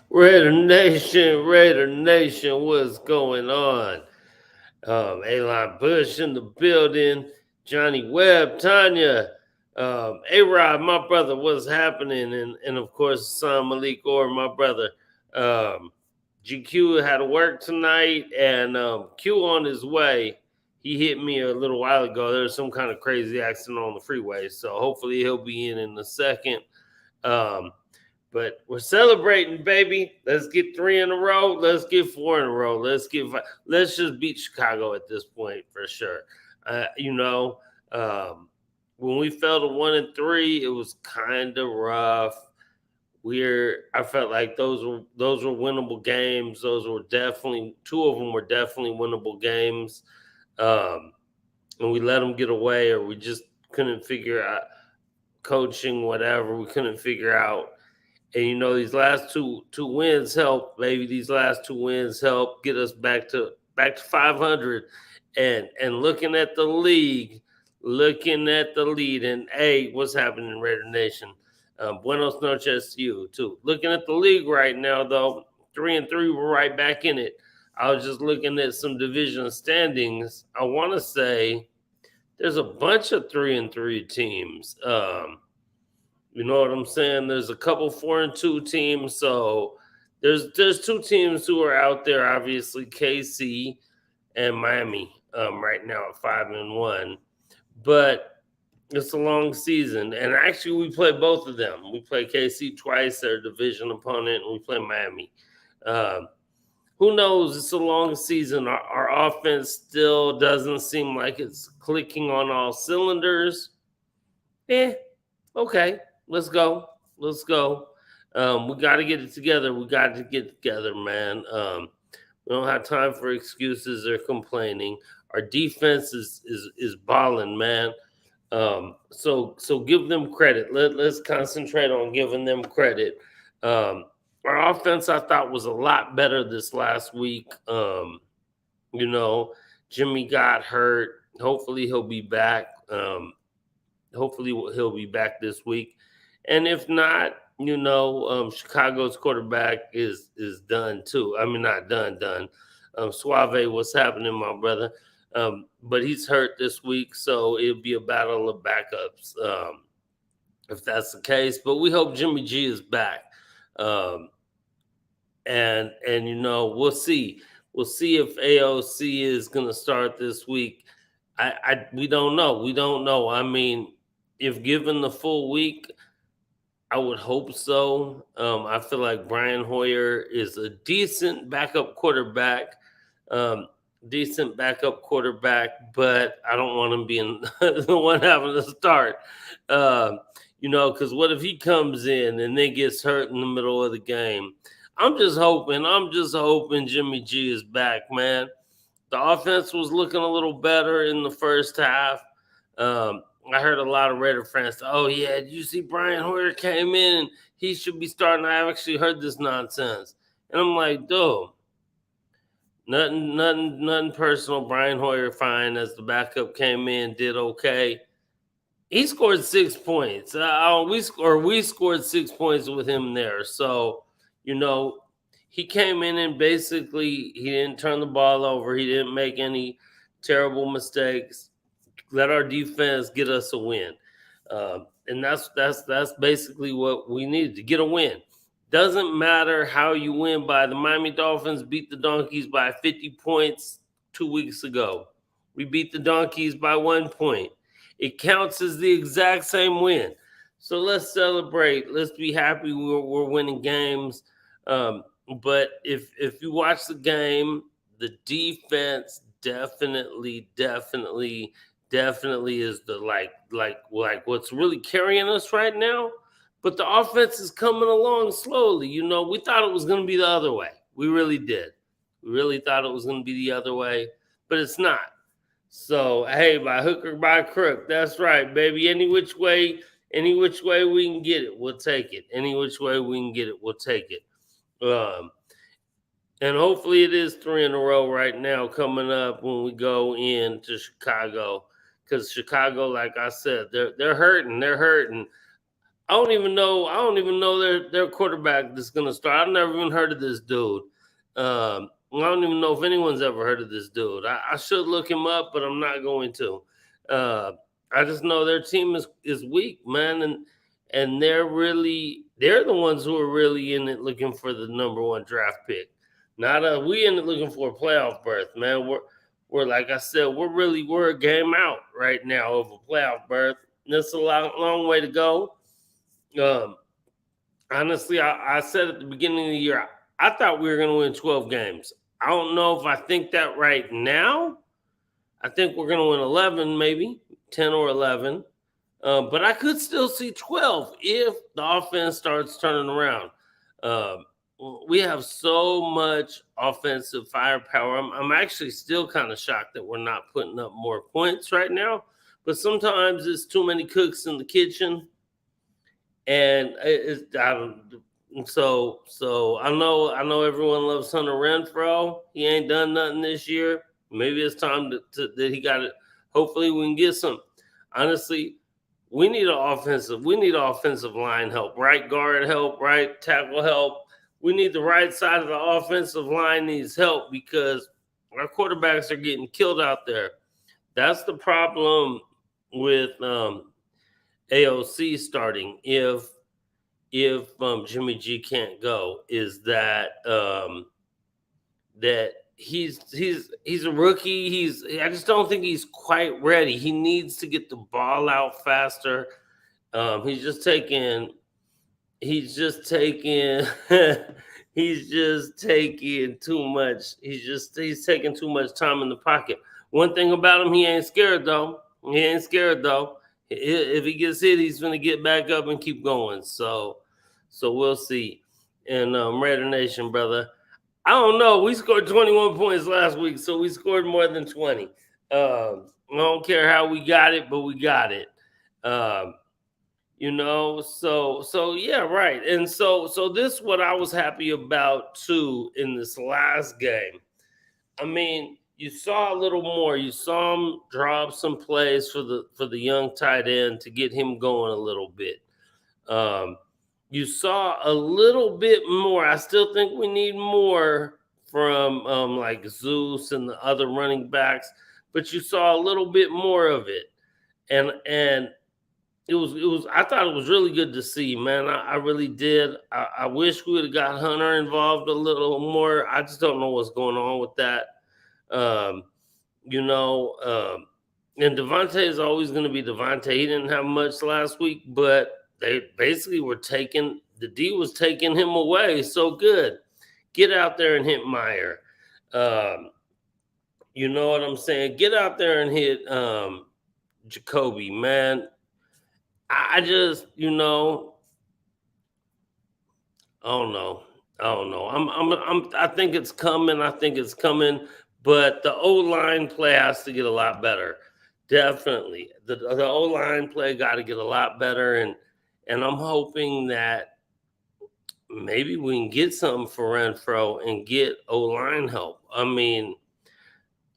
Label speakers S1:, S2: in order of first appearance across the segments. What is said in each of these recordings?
S1: Raider Nation, what's going on? Alon Bush in the building, Johnny Webb, Tanya, A Rod, my brother, what's happening? And of course, Hassan Malik Or, my brother. Um, GQ had to work tonight, and Q on his way. He hit me a little while ago. There was some kind of crazy accident on the freeway, so hopefully he'll be in a second. Um, but we're celebrating, baby. Let's get three in a row. Let's get four in a row. Let's just beat Chicago at this point for sure. Uh, you know, um, when we fell to 1-3, it was kind of rough. I felt like those were winnable games. Those were definitely two of them were definitely winnable games. Um, and we let them get away, or we just couldn't figure out coaching, whatever. We couldn't figure out, and these last two wins help, baby. These last two wins help get us back to 500, and looking at the lead, and hey, what's happening, Raider Nation? Buenos noches to you too. Looking at the league right now, though, 3-3, we're right back in it. I was just looking at some division standings. I want to say there's a bunch of 3-3 teams. You know what I'm saying? There's a couple 4-2 teams. So there's two teams who are out there. Obviously, KC and Miami right now at 5-1. But it's a long season, and actually we play both of them. We play KC twice, their division opponent, and we play Miami. Um, who knows? It's a long season. Our offense still doesn't seem like it's clicking on all cylinders. Eh, okay, let's go. Let's go. We got to get it together. We got to get together, man. We don't have time for excuses or complaining. Our defense is balling, man. So give them credit. Let's concentrate on giving them credit. Um, our offense, I thought, was a lot better this last week. You know, Jimmy got hurt. Hopefully he'll be back. Hopefully he'll be back this week. And if not, Chicago's quarterback is done too. I mean, not done. Suave, what's happening, my brother? But he's hurt this week, so it'll be a battle of backups if that's the case. But we hope Jimmy G is back, um, and we'll see. We'll see if AOC is gonna start this week. We don't know. We don't know. I mean, if given the full week, I would hope so. I feel like Brian Hoyer is a decent backup quarterback. Um, Decent backup quarterback, but I don't want him being the one having to start. Because what if he comes in and then gets hurt in the middle of the game? I'm just hoping Jimmy G is back, man. The offense was looking a little better in the first half. I heard a lot of Raider fans say, "Oh yeah, did you see Brian Hoyer came in and he should be starting?" I actually heard this nonsense, and I'm like, "Dude, nothing personal. Brian Hoyer fine as the backup came in, did okay. He scored 6 points. We scored 6 points with him there. So you know, he came in and basically he didn't turn the ball over. He didn't make any terrible mistakes. Let our defense get us a win, and that's basically what we needed to get a win. Doesn't matter how you win by. The Miami Dolphins beat the Donkeys by 50 points 2 weeks ago. We beat the Donkeys by 1 point. It counts as the exact same win. So let's celebrate. Let's be happy we're winning games. Um, but if you watch the game, the defense definitely is the like what's really carrying us right now. But the offense is coming along slowly. We thought it was going to be the other way. We really did. We really thought it was going to be the other way, but it's not. So hey, by hook or by crook, that's right, baby. Any which way we can get it, we'll take it. Any which way we can get it, we'll take it. Um, and hopefully it is three in a row right now coming up when we go into Chicago. Because Chicago, like I said, they're hurting. They're hurting. I don't even know their quarterback that's gonna start. I've never even heard of this dude. I don't even know if anyone's ever heard of this dude. I should look him up, but I'm not going to. Uh, I just know their team is weak, man, and they're the ones who are really in it looking for the number one draft pick. Not we in it looking for a playoff berth, man. We're like I said, we're a game out right now of a playoff berth. That's a long way to go. Um, Honestly, I said at the beginning of the year, I thought we were going to win 12 games. I don't know if I think that right now. I think we're going to win 11, maybe 10 or 11. But I could still see 12 if the offense starts turning around. Um, we have so much offensive firepower. I'm actually still kind of shocked that we're not putting up more points right now. But sometimes it's too many cooks in the kitchen, and it's I don't. So I know everyone loves Hunter Renfro. He ain't done nothing this year. Maybe it's time that he got it. Hopefully we can get some. Honestly, we need offensive line help, right guard help, right tackle help. We need the right side of the offensive line needs help because our quarterbacks are getting killed out there. That's the problem with AOC starting if Jimmy G can't go is that he's a rookie. I just don't think he's quite ready. He needs to get the ball out faster. He's just taking he's just taking he's just taking too much. He's taking too much time in the pocket. One thing about him, he ain't scared though. He ain't scared though. If he gets hit, he's gonna get back up and keep going. So we'll see. And Raider Nation, brother. I don't know. We scored 21 points last week, so we scored more than 20. I don't care how we got it, but we got it. Um, so yeah, right. And so this is what I was happy about too in this last game. I mean, you saw a little more. You saw him drop some plays for the young tight end to get him going a little bit. Um, you saw a little bit more. I still think we need more from like Zeus and the other running backs, but you saw a little bit more of it, and it was. I thought it was really good to see, man. I really did. I wish we would have got Hunter involved a little more. I just don't know what's going on with that. Um, you know, and Devontae is always going to be Devontae. He didn't have much last week, but they basically were taking the D was taking him away. So good, get out there and hit Meyer. Um, you know what I'm saying? Get out there and hit Jacoby, man. I just, I don't know. I don't know. I think it's coming. I think it's coming. But the O line play has to get a lot better. Definitely, the O line play got to get a lot better, and I'm hoping that maybe we can get something for Renfro and get O line help. I mean,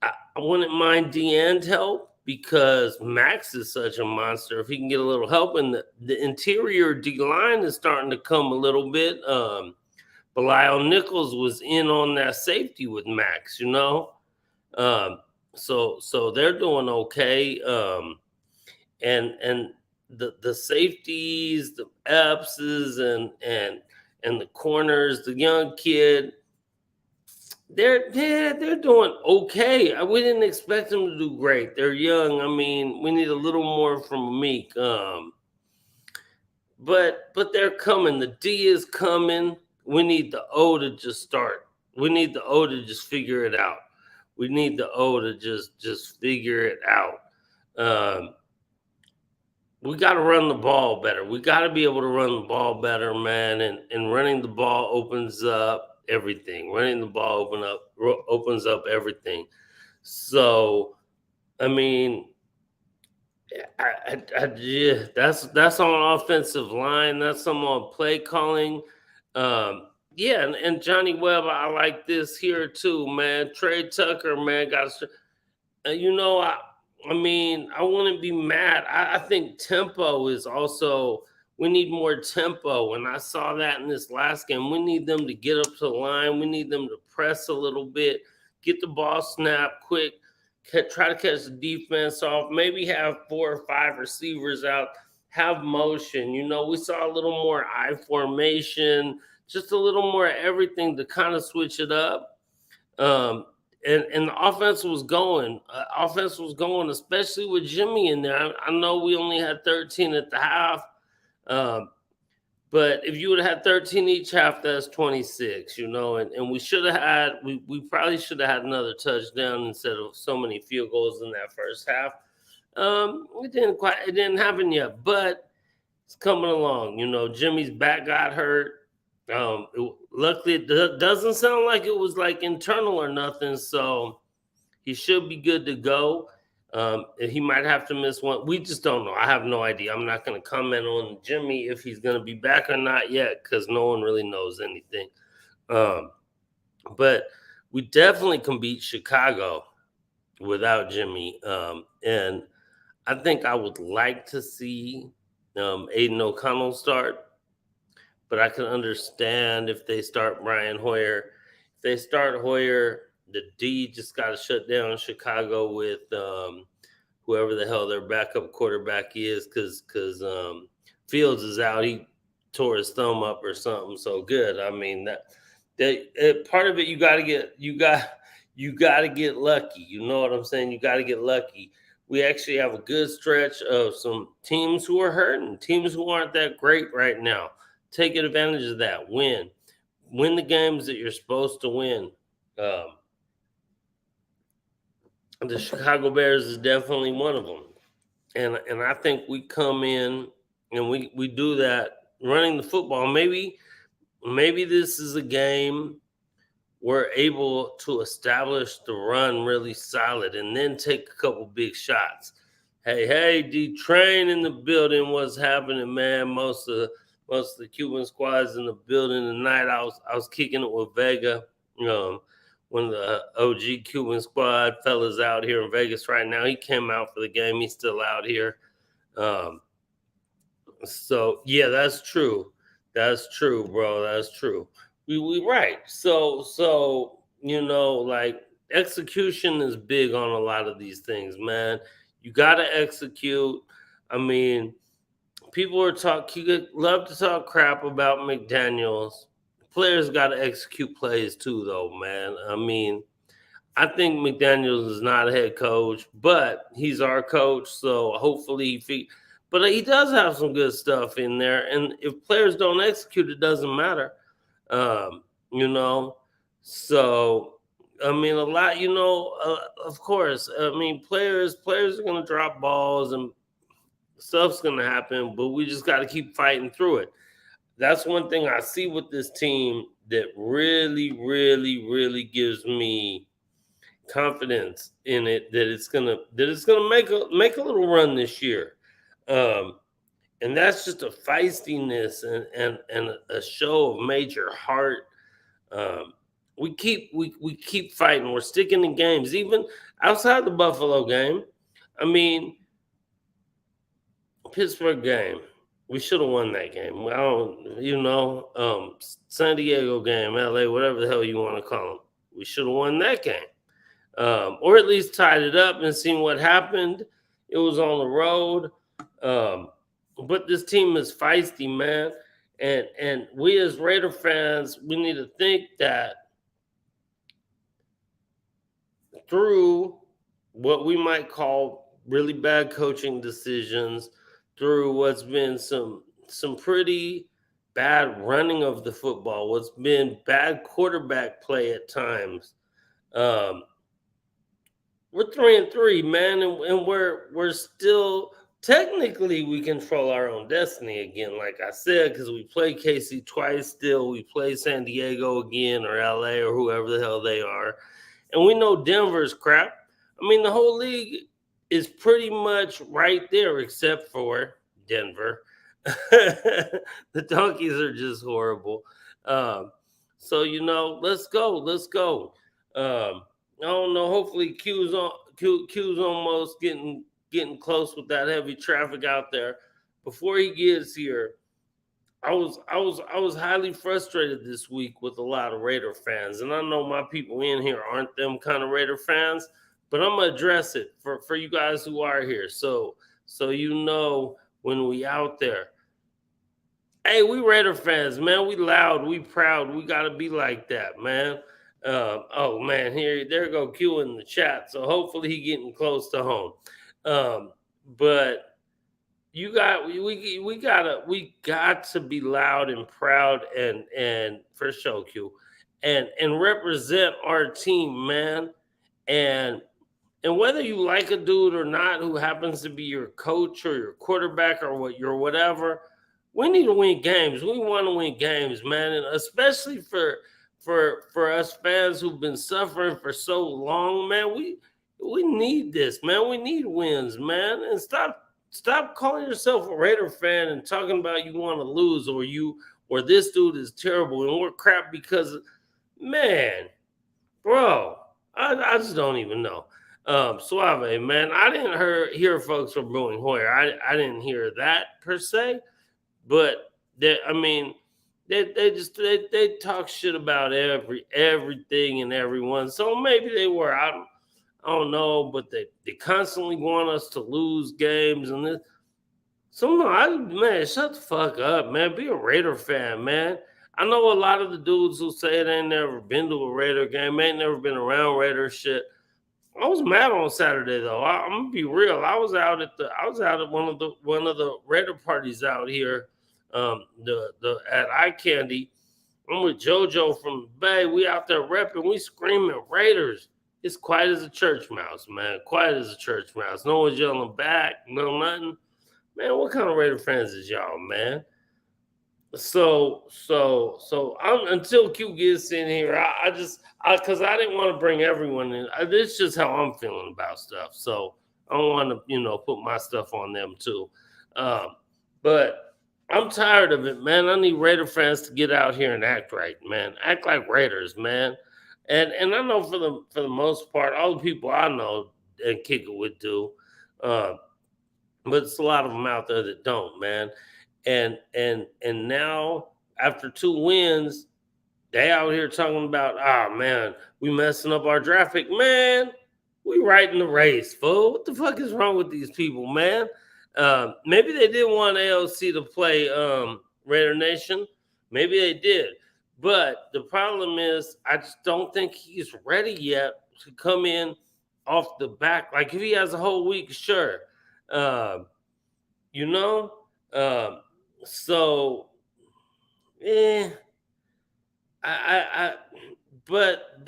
S1: I wouldn't mind Deanne's help because Max is such a monster. If he can get a little help, and the interior D line is starting to come a little bit. Belial Nichols was in on that safety with Max, Um, so they're doing okay. And the safeties, the Epses and the corners, the young kid, they're doing okay. We didn't expect them to do great. They're young. I mean, we need a little more from Meek. But they're coming. The D is coming. We need the O to just start. We need the O to just figure it out. We need the O to just figure it out. Um, we got to run the ball better. We got to be able to run the ball better, man. And running the ball opens up everything. Running the ball opens up everything. So, I mean, yeah, that's on offensive line. That's some on play calling. Yeah, and Johnny Webb, I like this here too, man. Trey Tucker, man, got you know, I mean, I wouldn't be mad. I think tempo is also We need more tempo. And I saw that in this last game. We need them to get up to the line. We need them to press a little bit, get the ball snapped quick, try to catch the defense off, maybe have 4 or 5 receivers out, have motion. We saw a little more I formation, just a little more everything to kind of switch it up. And the offense was going. Especially with Jimmy in there. I know we only had 13 at the half. But if you would have had 13 each half, that's 26, and we should have had, we probably should have had another touchdown instead of so many field goals in that first half. It didn't happen yet, but it's coming along. Jimmy's back got hurt. Luckily, it doesn't sound like it was like internal or nothing, so he should be good to go. He might have to miss one. We just don't know. I have no idea. I'm not going to comment on Jimmy if he's going to be back or not yet because no one really knows anything. But we definitely can beat Chicago without Jimmy. And I think I would like to see Aiden O'Connell start, but I can understand if they start Brian Hoyer. If they start Hoyer, the D just got to shut down Chicago with whoever the hell their backup quarterback is, because Fields is out. He tore his thumb up or something. So good. I mean part of it you got to get lucky. You know what I'm saying? You got to get lucky. We actually have a good stretch of some teams who are hurting, teams who aren't that great right now. Take advantage of that. Win the games that you're supposed to win. The Chicago Bears is definitely one of them. And I think we come in and we do that running the football. Maybe this is a game we're able to establish the run really solid and then take a couple big shots. Hey, D-Train in the building. What's happening, man? Most of the Cuban squads in the building tonight. I was kicking it with Vega. One of the OG Cuban squad fellas out here in Vegas right now. He came out for the game. He's still out here. So yeah, that's true. That's true, bro. That's true. We right. So like execution is big on a lot of these things, man. You gotta execute. I mean, people love to talk crap about McDaniels. Players got to execute plays too, though, man. I mean, I think McDaniels is not a head coach, but he's our coach, so hopefully but he does have some good stuff in there. And if players don't execute, it doesn't matter. So I mean, a lot, of course. I mean, players are going to drop balls and stuff's going to happen, but we just got to keep fighting through it. That's one thing I see with this team that really, really, really gives me confidence in it that it's gonna make a little run this year, and that's just a feistiness and a show of major heart. We keep fighting. We're sticking in games, even outside the Buffalo game. I mean, Pittsburgh game. We should have won that game. San Diego game, LA, whatever the hell you want to call them. We should have won that game. Or at least tied it up and seen what happened. It was on the road. But this team is feisty, man. And we as Raider fans, we need to think that through what we might call really bad coaching decisions, through what's been some pretty bad running of the football, what's been bad quarterback play at times. We're 3-3, man, and we're still technically we control our own destiny again, like I said, because we play KC twice still. We play San Diego again or LA or whoever the hell they are. And we know Denver's crap. I mean, the whole league is pretty much right there except for Denver. The Donkeys are just horrible. So, let's go. I don't know. Hopefully Q's almost getting close with that heavy traffic out there. Before he gets here, I was highly frustrated this week with a lot of Raider fans, and I know my people in here aren't them kind of Raider fans, but I'm gonna address it for you guys who are here, so you know when we out there. Hey, we Raider fans, man. We loud, we proud. We gotta be like that, man. Oh man, there go Q in the chat. So hopefully he getting close to home. Um, but we got to be loud and proud and for sure Q and represent our team, man. And and whether you like a dude or not who happens to be your coach or your quarterback or what your whatever, we need to win games. We want to win games, man, and especially for us fans who've been suffering for so long, man. We need this, man. We need wins, man. And stop calling yourself a Raider fan and talking about you want to lose or this dude is terrible and we're crap because man, bro, I just don't even know. Suave, man. I didn't hear folks from Brewing Hoyer. I didn't hear that per se, but I mean, they talk shit about everything and everyone. So maybe they were. I don't know, but they constantly want us to lose games and this. So no, man, shut the fuck up, man. Be a Raider fan, man. I know a lot of the dudes who say they ain't never been to a Raider game, ain't never been around Raider shit. I was mad on Saturday though. I'm gonna be real. I was out at one of the Raider parties out here, the at Eye Candy. I'm with JoJo from the Bay. We out there repping. We screaming Raiders. It's quiet as a church mouse, man. Quiet as a church mouse. No one's yelling back. No nothing. Man, what kind of Raider fans is y'all, man? So I'm until Q gets in here, because I didn't want to bring everyone in. This is just how I'm feeling about stuff. So I don't want to, put my stuff on them too. But I'm tired of it, man. I need Raider fans to get out here and act right, man. Act like Raiders, man. And I know for the most part, all the people I know and kick it with do. Uh, but it's a lot of them out there that don't, man. And now after 2 wins, they out here talking about, man, we messing up our draft pick. Man, we right in the race, fool. What the fuck is wrong with these people, man? Maybe they did want AOC to play Raider Nation. Maybe they did. But the problem is, I just don't think he's ready yet to come in off the back. Like if he has a whole week, sure. You know? So, eh, I, but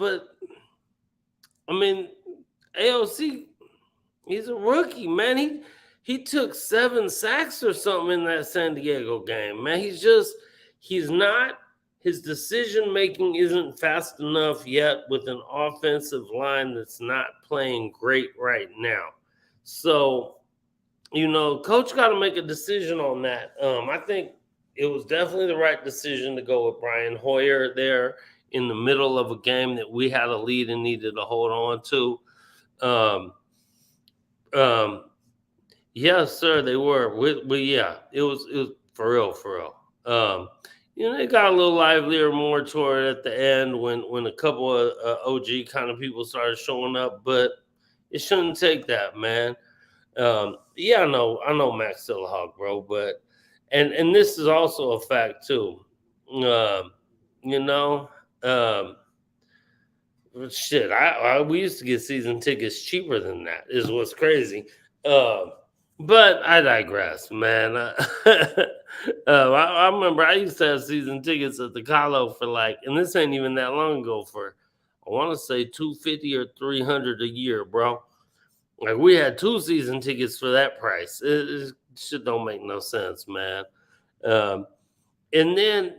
S1: I mean, AOC, he's a rookie, man. He took 7 sacks or something in that San Diego game, man. He's not. His decision making isn't fast enough yet with an offensive line that's not playing great right now. So, coach got to make a decision on that. I think it was definitely the right decision to go with Brian Hoyer there in the middle of a game that we had a lead and needed to hold on to. Yes, sir, they were. Yeah, it was for real. They got a little livelier more toward at the end when a couple of OG kind of people started showing up, but it shouldn't take that, man. Yeah, I know Max still a hog, bro, but and this is also a fact too. You know, um, shit, we used to get season tickets cheaper than that. Is what's crazy. But I digress, man. I remember I used to have season tickets at the Colo for and this ain't even that long ago, for I want to say 250 or 300 a year, bro. Like we had 2 season tickets for that price. It shit don't make no sense, man. And then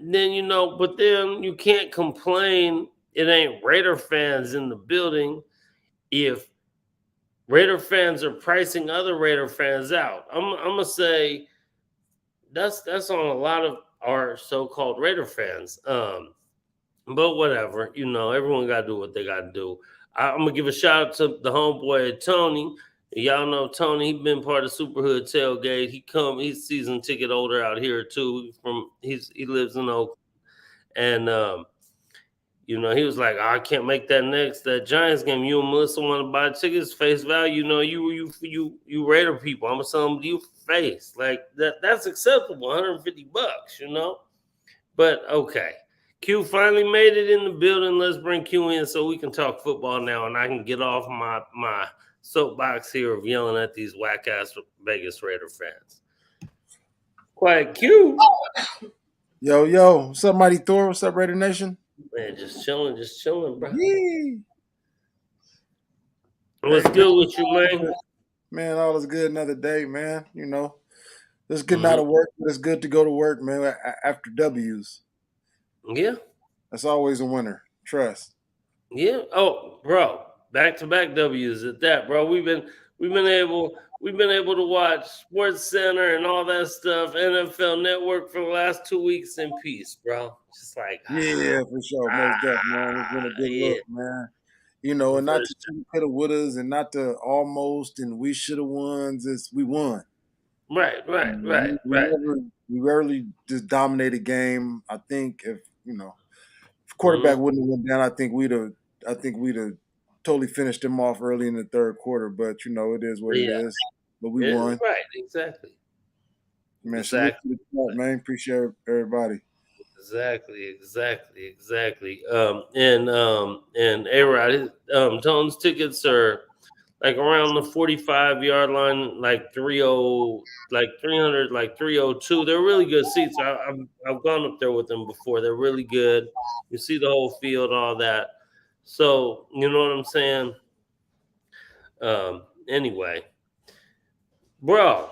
S1: but then you can't complain. It ain't Raider fans in the building if Raider fans are pricing other Raider fans out. I'm gonna say that's on a lot of our so-called Raider fans. But whatever, everyone got to do what they got to do. I'm gonna give a shout out to the homeboy Tony. Y'all know Tony. He been part of Super Hood Tailgate. He's season ticket holder out here too. He lives in Oak, and he was like, I can't make that Giants game. You and Melissa want to buy tickets face value. You Raider people. I'm gonna sell them to you face like that. That's acceptable. $150. But okay. Q finally made it in the building. Let's bring Q in so we can talk football now, and I can get off my soapbox here of yelling at these whack ass Vegas Raider fans. Quiet Q.
S2: Yo, what's up, Mighty Thor? What's up, Raider Nation?
S1: Man, just chilling, bro.
S2: Yee.
S1: What's good with you, man?
S2: Man, all is good another day, man. It's getting out of work, but it's good to go to work, man, after W's.
S1: Yeah.
S2: That's always a winner. Trust.
S1: Yeah. Oh, bro. Back-to-back W's at that, bro. We've been able to watch Sports Center and all that stuff, NFL Network for the last 2 weeks in peace, bro. Just like
S2: yeah, for sure. Most definitely, man. It's been a good look, man. And not to coulda, wouldas, and not to almost, and we shoulda won. We won.
S1: Right.
S2: We rarely just dominate a game. I think if quarterback wouldn't have went down, I think we'd have totally finished them off early in the third quarter. But it is what it is. But we won.
S1: Right, exactly.
S2: Man, man, appreciate everybody.
S1: Exactly. And A-Rod, Tone's tickets are like around the 45-yard line, like 300, like 302. They're really good seats. I've gone up there with them before. They're really good. You see the whole field, all that. So you know what I'm saying? Anyway, bro,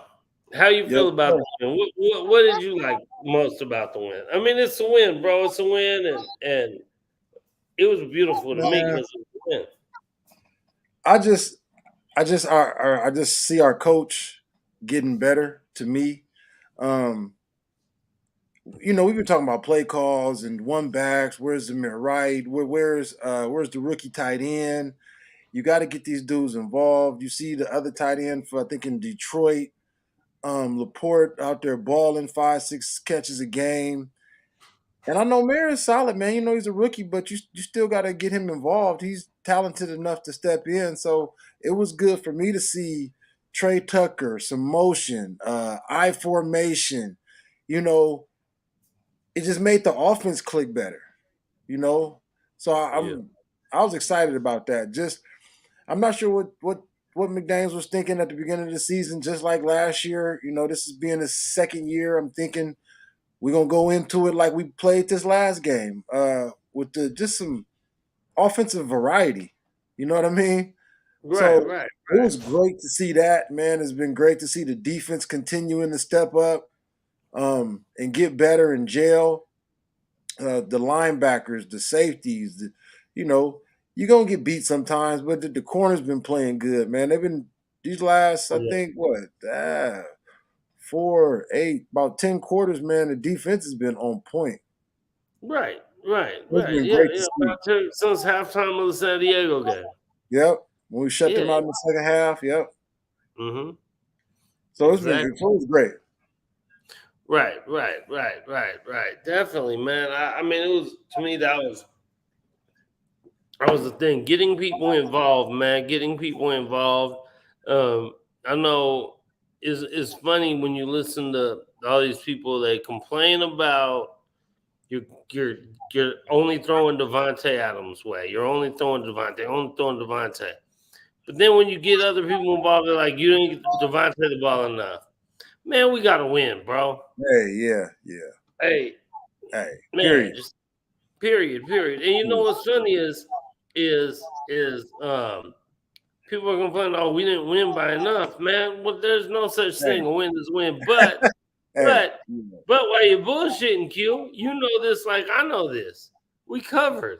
S1: how you feel about the win? What did you like most about the win? I mean, it's a win, bro. It's a win, and it was beautiful to me because it was a win.
S2: I just see our coach getting better. To me, we've been talking about play calls and one backs. Where's the right? Where's the rookie tight end? You got to get these dudes involved. You see the other tight end for I think in Detroit, Laporte out there balling 5-6 catches a game. And I know Mayer is solid, man. He's a rookie, but you still got to get him involved. He's talented enough to step in. So it was good for me to see Trey Tucker, some motion, I formation. It just made the offense click better. So I was excited about that. I'm not sure what McDaniels was thinking at the beginning of the season, just like last year. This is being his second year. I'm thinking we're going to go into it like we played this last game with just some offensive variety. You know what I mean?
S1: Right.
S2: It was great to see that, man. It's been great to see the defense continuing to step up and get better and gel. The linebackers, the safeties, you're going to get beat sometimes, but the corner's been playing good, man. They've been these last, I think, 4, 8, about 10 quarters, man, the defense has been on point.
S1: Right. Since halftime of the San Diego game.
S2: Yep. When we shut them out in the second half, yep.
S1: Mm-hmm.
S2: So it was great.
S1: Right. Definitely, man. I mean, it was, to me, that was the thing. Getting people involved, man. Getting people involved. I know it's funny when you listen to all these people. They complain about you're only throwing Devontae Adams' way. You're only throwing Devontae. But then when you get other people involved, they're like, you didn't get Devontae the ball enough. Man, we gotta win, bro.
S2: Hey, yeah.
S1: Hey,
S2: man,
S1: period. Just period. And you know what's funny is people are complaining, oh, we didn't win by enough, man. Well, there's no such thing. A win is a win. But but while you're bullshitting, Q, you know this like I know this. We covered.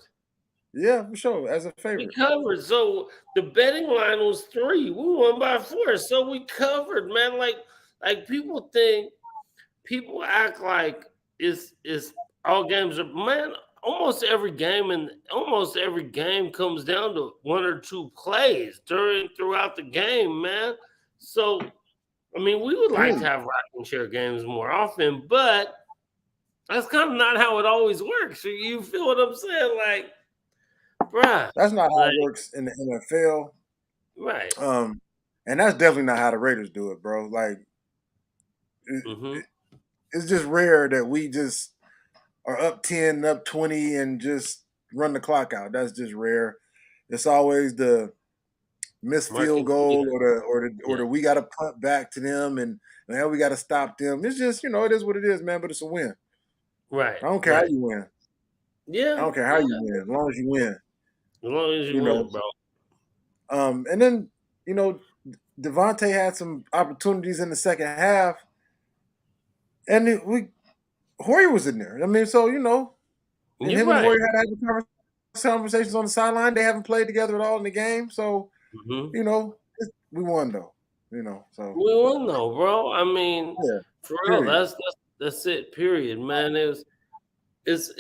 S2: Yeah, for sure. As a favorite.
S1: We covered. So the betting line was 3. We won by 4. So we covered, man. Like people act like it's all games are, man. almost every game, and almost every game comes down to one or two plays throughout the game, man. So I mean, we would like to
S2: True.
S1: have rocking chair games more often, but that's kind of not how it always works. You feel what I'm saying? Like, bruh,
S2: That's not how
S1: like,
S2: it works in the NFL.
S1: right.
S2: And that's definitely not how the Raiders do it, bro. Like, it,
S1: Hmm.
S2: it's just rare that we just are up 10, up 20, and just run the clock out. That's just rare. It's always the missed field
S1: Marking
S2: goal
S1: clear.
S2: or
S1: Yeah.
S2: the we got to punt back to them and now we got to stop them. It's just it is what it is, man. But it's a win.
S1: Right.
S2: I don't care how
S1: Right.
S2: you win. I
S1: Yeah.
S2: don't care how
S1: Yeah.
S2: you win, as long as you win.
S1: As long as you
S2: You know.
S1: win, bro.
S2: And then you know Devontae had some opportunities in the second half, and Horry was in there. I mean, so and
S1: You're
S2: him and
S1: right.
S2: Horry had conversations on the sideline. They haven't played together at all in the game, so
S1: Hmm.
S2: we won though. So
S1: We won though, bro. I mean,
S2: yeah.
S1: for real,
S2: Period.
S1: that's it. Period, man. It's it's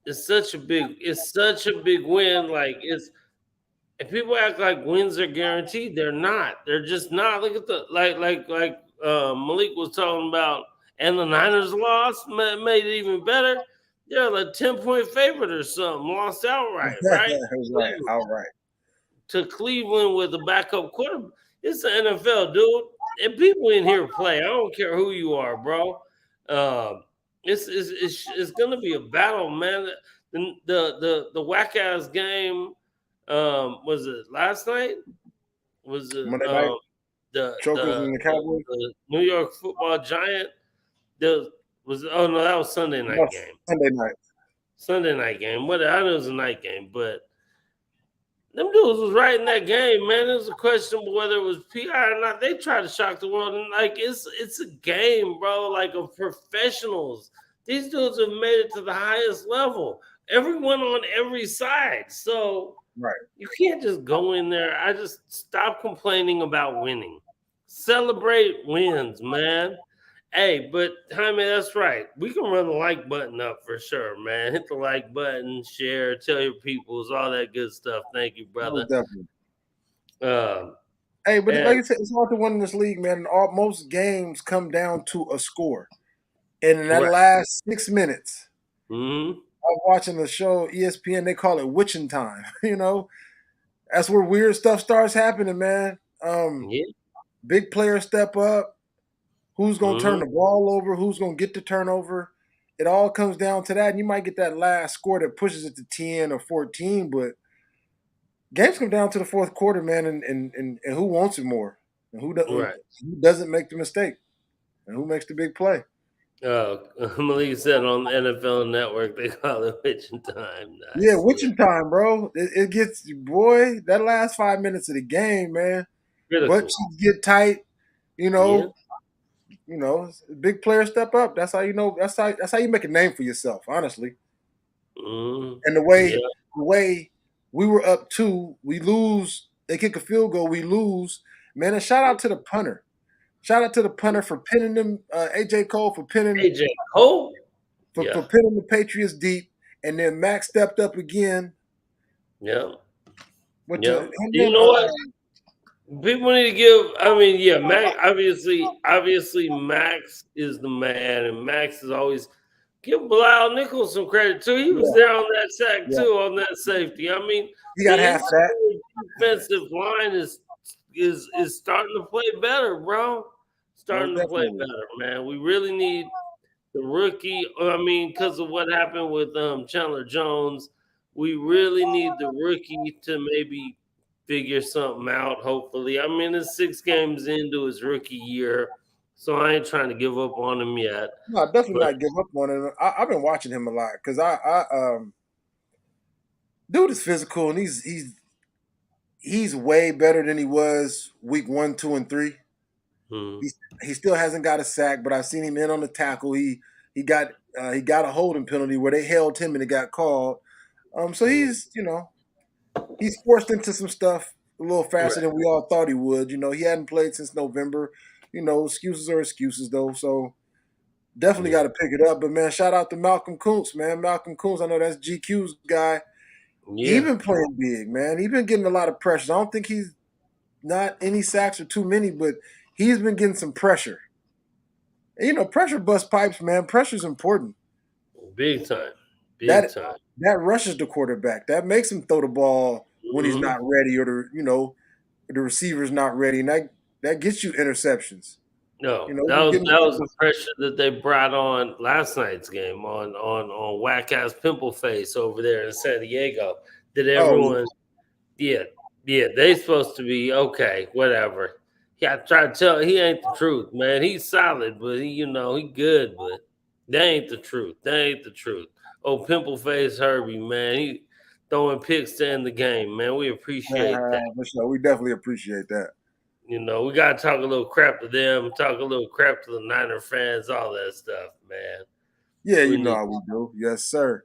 S1: it's such a big win. Like it's and people act like wins are guaranteed. They're not. They're just not. Look at the Malik was talking about, and the Niners lost, made it even better. They're like 10-point favorite or something, lost outright, right?
S2: Right. All right.
S1: To Cleveland with a backup quarterback. It's the NFL, dude. And people in here play. I don't care who you are, bro. It's gonna be a battle, man. The whack ass game. Was it last night? Was it
S2: Monday night chokers and the Cowboys.
S1: the New York Football Giant? The was oh no, that was Sunday
S2: No,
S1: night game.
S2: Sunday night.
S1: Sunday night game. What I know it was a night game, but them dudes was right in that game, man. It was a question of whether it was PI or not. They tried to shock the world, and like it's a game, bro. Like of professionals. These dudes have made it to the highest level. Everyone on every side. So
S2: Right.
S1: you can't just go in there. I just stop complaining about winning. Celebrate wins, man. Hey, but Jaime, that's right. We can run the like button up for sure, man. Hit the like button, share, tell your peoples, all that good stuff. Thank you,
S2: Most
S1: brother.
S2: definitely.
S1: Um,
S2: Hey, but
S1: and
S2: like I said, it's hard to win in this league, man. And most games come down to a score. And in that
S1: right.
S2: last 6 minutes,
S1: Hmm.
S2: I was watching the show ESPN. They call it witching time. That's where weird stuff starts happening, man.
S1: Yeah.
S2: Big players step up. Who's going to turn
S1: Hmm.
S2: the ball over? Who's going to get the turnover? It all comes down to that. And you might get that last score that pushes it to 10 or 14, but games come down to the fourth quarter, man, and who wants it more, and
S1: Right.
S2: who doesn't make the mistake, and who makes the big play.
S1: Malik said on the NFL Network they call it witching time.
S2: Yeah,
S1: Nice. Yeah.
S2: witching time, bro. It gets boy that last 5 minutes of the game, man. Butt
S1: Critical.
S2: cheeks get tight. You
S1: Yeah.
S2: know, big players step up. That's how you know. That's how you make a name for yourself, honestly.
S1: Hmm.
S2: And
S1: Yeah.
S2: the way we were up two, we lose. They kick a field goal, we lose. Man, and shout out to the punter. Shout out to the punter for pinning them, AJ Cole for pinning
S1: AJ Cole.
S2: for
S1: Yeah.
S2: pinning the Patriots deep, and then Max stepped up again.
S1: Yeah.
S2: With the
S1: Yeah.
S2: and
S1: You
S2: then
S1: know what? People need to give. I mean, yeah, Max. Obviously, Max is the man, and Max is always give Bilal Nichols some credit too. He was
S2: yeah,
S1: there on that sack
S2: yeah,
S1: too, on that safety. I mean,
S2: he got
S1: the
S2: half of that.
S1: interior defensive line is starting to play better, bro.
S2: Most
S1: Starting to play
S2: definitely.
S1: better, man. We really need the rookie. I mean, because of what happened with Chandler Jones, we really need the rookie to maybe figure something out. Hopefully, I mean, it's 6 games into his rookie year, so I ain't trying to give up on him yet.
S2: No, definitely
S1: But
S2: not give up on him. I've been watching him a lot because dude is physical and he's way better than he was week 1, 2, and 3.
S1: hmm,
S2: He still hasn't got a sack, but I've seen him in on the tackle. He got a holding penalty where they held him and it got called. So
S1: hmm,
S2: he's forced into some stuff a little faster
S1: right,
S2: than we all thought he would. He hadn't played since November. Excuses are excuses though. So Definitely got
S1: Yeah,
S2: to pick it up. But man, shout out to Malcolm Kuntz, man. Malcolm Kuntz, I know that's GQ's guy. He
S1: yeah,
S2: been playing big, man. He been getting a lot of pressure. I don't think he's not any sacks or too many, but he's been getting some pressure. And, pressure bust pipes, man. Pressure's important.
S1: big time, big
S2: That
S1: time.
S2: that rushes the quarterback. That makes him throw the ball when he's
S1: Hmm.
S2: not ready, or the receiver's not ready, and that gets you interceptions.
S1: No,
S2: We're getting
S1: that was the pressure that they brought on last night's game on whack ass pimple face over there in San Diego. Did
S2: oh
S1: everyone? Yeah, yeah, they supposed to be okay, whatever. Yeah, I try to tell he ain't the truth, man. He's solid, but he good, but that ain't the truth. That ain't the truth. Oh, pimple face Herbie, man, he throwing picks to end the game, man. We appreciate that.
S2: for sure. We definitely appreciate that.
S1: We gotta talk a little crap to them, talk a little crap to the Niner fans, all that stuff, man.
S2: Yeah,
S1: We
S2: you know
S1: need
S2: how we do. Yes, sir.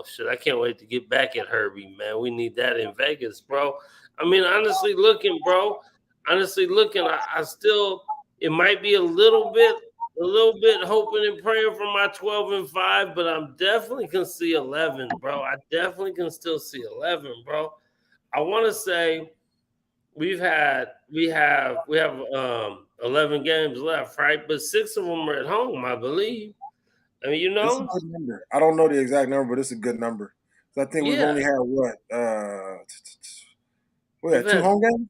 S1: shit. I can't wait to get back at Herbie, man. We need that in Vegas, bro. I mean, honestly looking, bro. Honestly looking, I still it might be a little bit hoping and praying for my 12-5, but I'm definitely can see 11, bro. I definitely can still see 11, bro. I want to say we have 11 games left, right? But six of them are at home, I believe. I mean,
S2: It's a good number. I don't know the exact number, but it's a good number. So I think we've
S1: yeah,
S2: only had what? We
S1: we've
S2: had two
S1: had
S2: home games.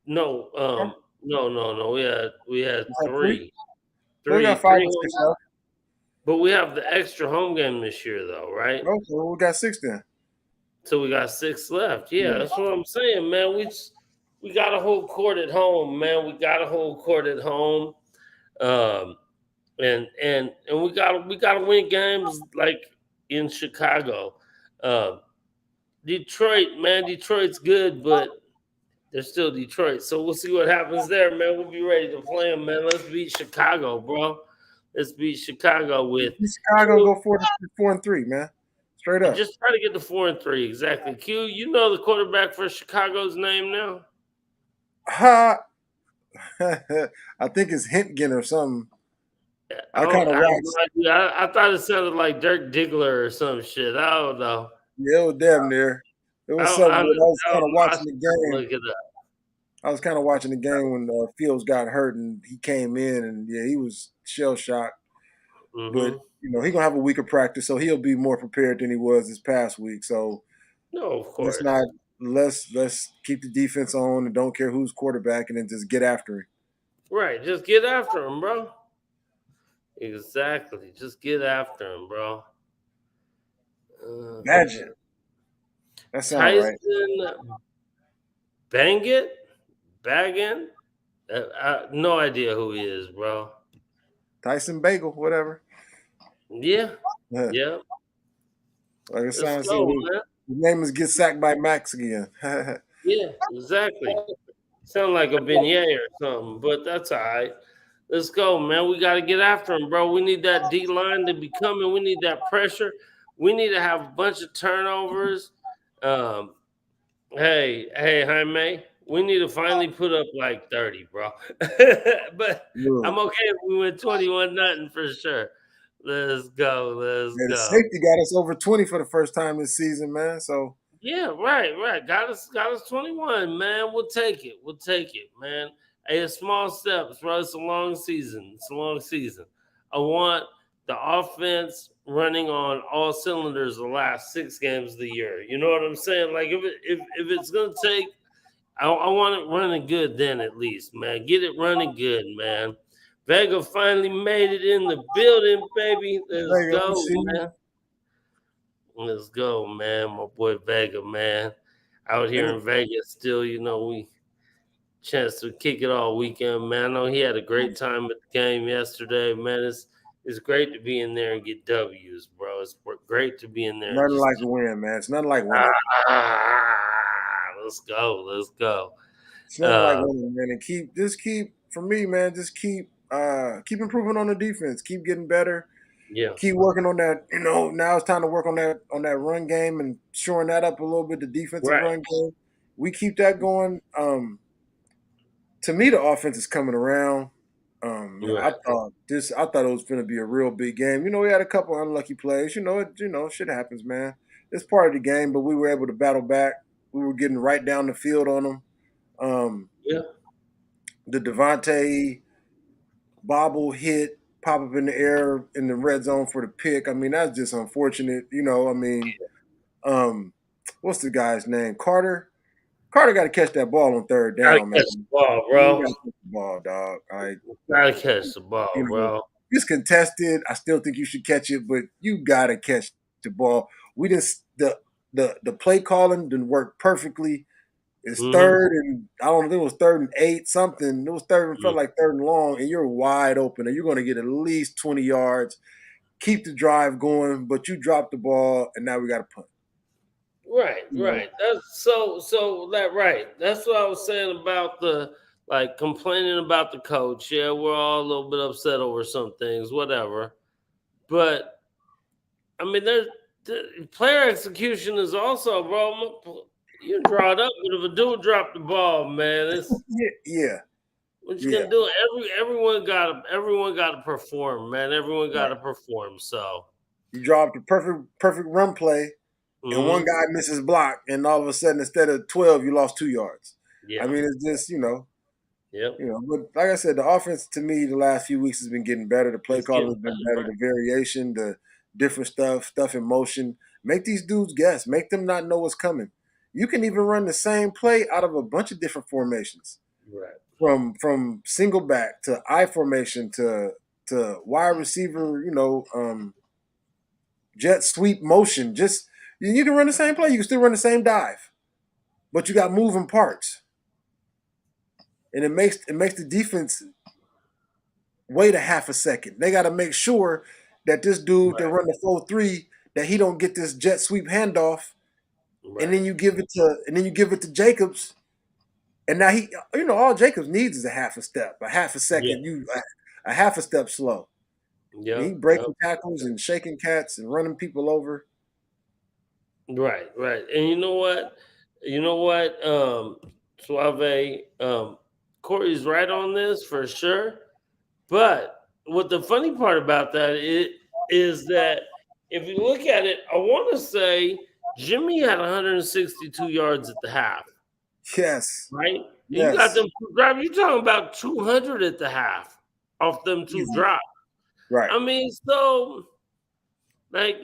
S1: no, no. We had
S2: We had three.
S1: three,
S2: So we got
S1: three,
S2: five
S1: three
S2: or
S1: home.
S2: six left.
S1: But we have the extra home game this year, though, right?
S2: Okay, well, we got six then.
S1: So we got six left. Yeah,
S2: Yeah.
S1: that's what I'm saying, man. We got a whole court at home, man. We got a whole court at home. Um, and we gotta win games like in Chicago. Um, Detroit, man, Detroit's good, but they're still Detroit. So we'll see what happens there, man. We'll be ready to play them, man. Let's beat Chicago, bro. Let's beat Chicago with
S2: Chicago
S1: Q.
S2: go 4-3, man. Straight
S1: And
S2: up.
S1: just try to get to 4-3. Exactly. Q, you know the quarterback for Chicago's name now?
S2: Ha! I think it's Hintgen or something. I kind of
S1: I have no
S2: watched.
S1: idea. I thought it sounded like Dirk Diggler or some shit. I don't know.
S2: Yeah, it was damn near. It
S1: I
S2: was
S1: don't,
S2: something.
S1: I
S2: But
S1: don't,
S2: I was
S1: I
S2: kind
S1: don't
S2: of
S1: know. I
S2: watching
S1: should
S2: the
S1: have to
S2: game.
S1: look it up.
S2: I was kind of watching the game when Fields got hurt and he came in, and yeah, he was shell shocked. But
S1: Hmm.
S2: he gonna have a week of practice, so he'll be more prepared than he was this past week. So
S1: No, of
S2: let's
S1: course.
S2: not let's keep the defense on and don't care who's quarterback, and then just get after him.
S1: Right. Just get after him, bro. Exactly. Just get after him, bro. Uh,
S2: Imagine that sound right.
S1: Tyson Bangit? Baggin? No idea who he is, bro.
S2: Tyson Bagel, whatever.
S1: Yeah.
S2: Yeah.
S1: Yeah.
S2: Like it
S1: Let's
S2: sounds.
S1: go,
S2: His
S1: man.
S2: name is Get Sacked by Max again.
S1: Yeah, exactly. Sound like a beignet or something, but that's all right. Let's go, man. We got to get after him, bro. We need that D line to be coming. We need that pressure. We need to have a bunch of turnovers. Um, hey, Jaime, we need to finally put up like 30, bro. But
S2: Look,
S1: I'm okay if we win 21 nothing for sure. Let's go. Let's
S2: man, the
S1: go.
S2: safety got us over 20 for the first time this season, man. So
S1: Yeah, right. Got us 21, man. We'll take it. We'll take it, man. Hey, it's small steps, bro. It's a long season. It's a long season. I want the offense running on all cylinders the last 6 games of the year. You know what I'm saying? Like if it's gonna take, I want it running good then at least, man. Get it running good, man. Vega finally made it in the building, baby. Let's
S2: Vega, we
S1: go,
S2: see you.
S1: man. Let's go, man. My boy Vega, man. Out here
S2: And
S1: in Vegas, still, we chance to kick it all weekend, man. I know he had a great time at the game yesterday, man. It's great to be in there and get W's, bro. It's great to be in there and
S2: nothing like
S1: just
S2: a win, man. It's nothing like winning.
S1: let's go, let's go.
S2: It's nothing like
S1: Uh,
S2: winning, man. And keep for me, man. Just keep improving on the defense. Keep getting better.
S1: yeah,
S2: Keep working on that. Now it's time to work on that run game and shoring that up a little bit. The defensive
S1: right.
S2: run game. We keep that going. To me, the offense is coming around. I
S1: Right.
S2: thought it was gonna be a real big game. We had a couple unlucky plays. Shit happens, man. It's part of the game, but we were able to battle back. We were getting right down the field on them. Um,
S1: Yeah.
S2: the Devontae bobble hit, pop up in the air in the red zone for the pick. I mean, that's just unfortunate. What's the guy's name? Carter. Carter got to catch that ball on third
S1: Gotta
S2: down, man.
S1: catch the ball,
S2: You
S1: bro.
S2: got to catch the ball, dog.
S1: Gotta catch the
S2: You
S1: ball,
S2: know,
S1: bro.
S2: it's contested. I still think you should catch it, but you gotta catch the ball. We just the play calling didn't work perfectly. It's
S1: Mm-hmm.
S2: third and I don't know, it was 3rd and 8 something. It was third and
S1: Mm-hmm.
S2: felt like 3rd and long, and you're wide open, and you're gonna get at least 20 yards. Keep the drive going, but you dropped the ball, and now we got to punt.
S1: Right,
S2: You know,
S1: right. That's so that right. That's what I was saying about the like complaining about the coach. Yeah, we're all a little bit upset over some things, whatever. But I mean, there's the player execution is also, bro. You draw it up, but if a dude drop the ball, man, it's
S2: yeah, yeah,
S1: what you
S2: yeah.
S1: gonna do. Everyone got to perform, man. Everyone got
S2: Right.
S1: to perform. So,
S2: You dropped the perfect run play, and one
S1: mhm.
S2: guy misses block, and all of a sudden, instead of 12, you lost 2 yards. I
S1: Yeah,
S2: mean, it's just
S1: yep,
S2: But like I said, the offense to me the last few weeks has been getting better. The play
S1: it's
S2: calling
S1: getting
S2: has been
S1: better,
S2: better.
S1: right?
S2: The variation, the different stuff in motion. Make these dudes guess. Make them not know what's coming. You can even run the same play out of a bunch of different formations,
S1: Right.
S2: from single back to I formation to wide receiver. Jet sweep motion. Just you can run the same play. You can still run the same dive, but you got moving parts, and it makes the defense wait a half a second. They got to make sure that this dude that
S1: Right.
S2: run the 4-3 that he don't get this jet sweep handoff, and
S1: Right.
S2: then you give it to Jacobs, and now all Jacobs needs is a half a step, a half a
S1: Yeah.
S2: second, a half a step slow. And he
S1: Yep. Yep.
S2: breaking tackles and shaking cats and running people over.
S1: Right. Right. And you know what? You know what? Suave. Corey's right on this for sure. But what the funny part about that is that if you look at it, I want to say Jimmy had 162 yards at the half,
S2: Yes,
S1: right? You got
S2: yes,
S1: them two drives. You're talking about 200 at the half off them two
S2: easy,
S1: drops.
S2: right.
S1: I mean, so like,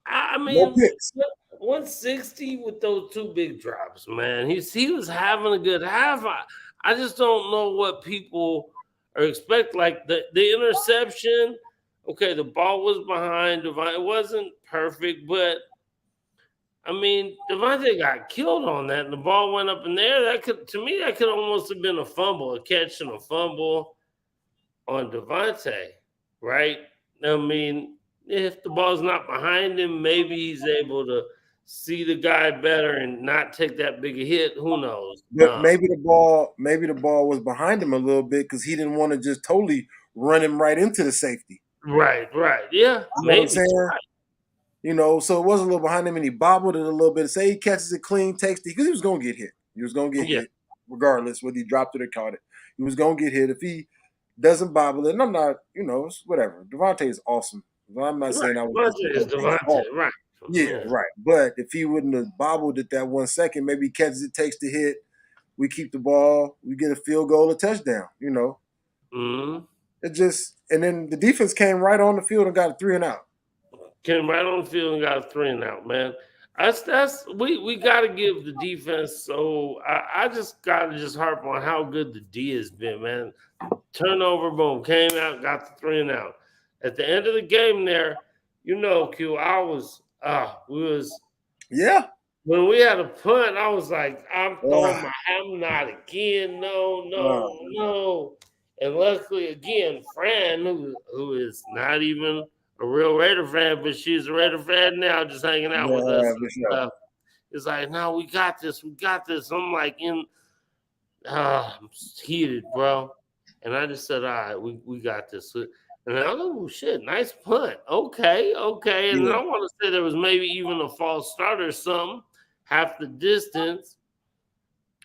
S1: I
S2: No
S1: mean,
S2: picks.
S1: 160 with those two big drops, man. He was having a good half. I just don't know what people are expect. Like the interception. Okay, the ball was behind Devine. It wasn't perfect, but I mean, Devontae got killed on that, and the ball went up in the air. That could, to me, that could almost have been a fumble, a catch and a fumble on Devontae, right? I mean, if the ball's not behind him, maybe he's able to see the guy better and not take that big a hit. Who knows?
S2: But maybe the ball was behind him a little bit because he didn't want to just totally run him right into the safety.
S1: Right, right. Yeah,
S2: You know what I'm
S1: maybe.
S2: saying? So it was a little behind him, and he bobbled it a little bit. Say he catches it clean, takes it because he was gonna get hit. He was gonna get
S1: Yeah.
S2: hit regardless whether he dropped it or caught it. He was gonna get hit if he doesn't bobble it. And I'm not, it's whatever. Devontae is awesome. I'm not
S1: Right.
S2: saying I was just
S1: Devontae is
S2: Devontae's fault.
S1: Devontae. Right.
S2: Yeah,
S1: Yeah.
S2: right. But if he wouldn't have bobbled it that 1 second, maybe he catches it, takes the hit. We keep the ball. We get a field goal, a touchdown.
S1: Mm-hmm.
S2: It just and then the defense came right on the field and got a 3-and-out.
S1: Came right on the field and got a 3-and-out, man. That's we got to give the defense. So I just got to just harp on how good the D has been, man. Turnover, boom, came out, got the 3-and-out. At the end of the game, there, Q, we was
S2: Yeah.
S1: when we had a punt. I was like,
S2: Uh,
S1: I'm not again, no,
S2: uh,
S1: no, no. And luckily, again, Fran, who is not even a real Raider fan, but she's a Raider fan now, just hanging out with us
S2: yeah,
S1: and
S2: for sure.
S1: stuff. It's like, no, we got this, we got this. I'm like I'm heated, bro. And I just said, all right, we got this. And I go, oh, shit, nice punt. Okay, okay. And then
S2: Yeah.
S1: I want to say there was maybe even a false start or something, half the distance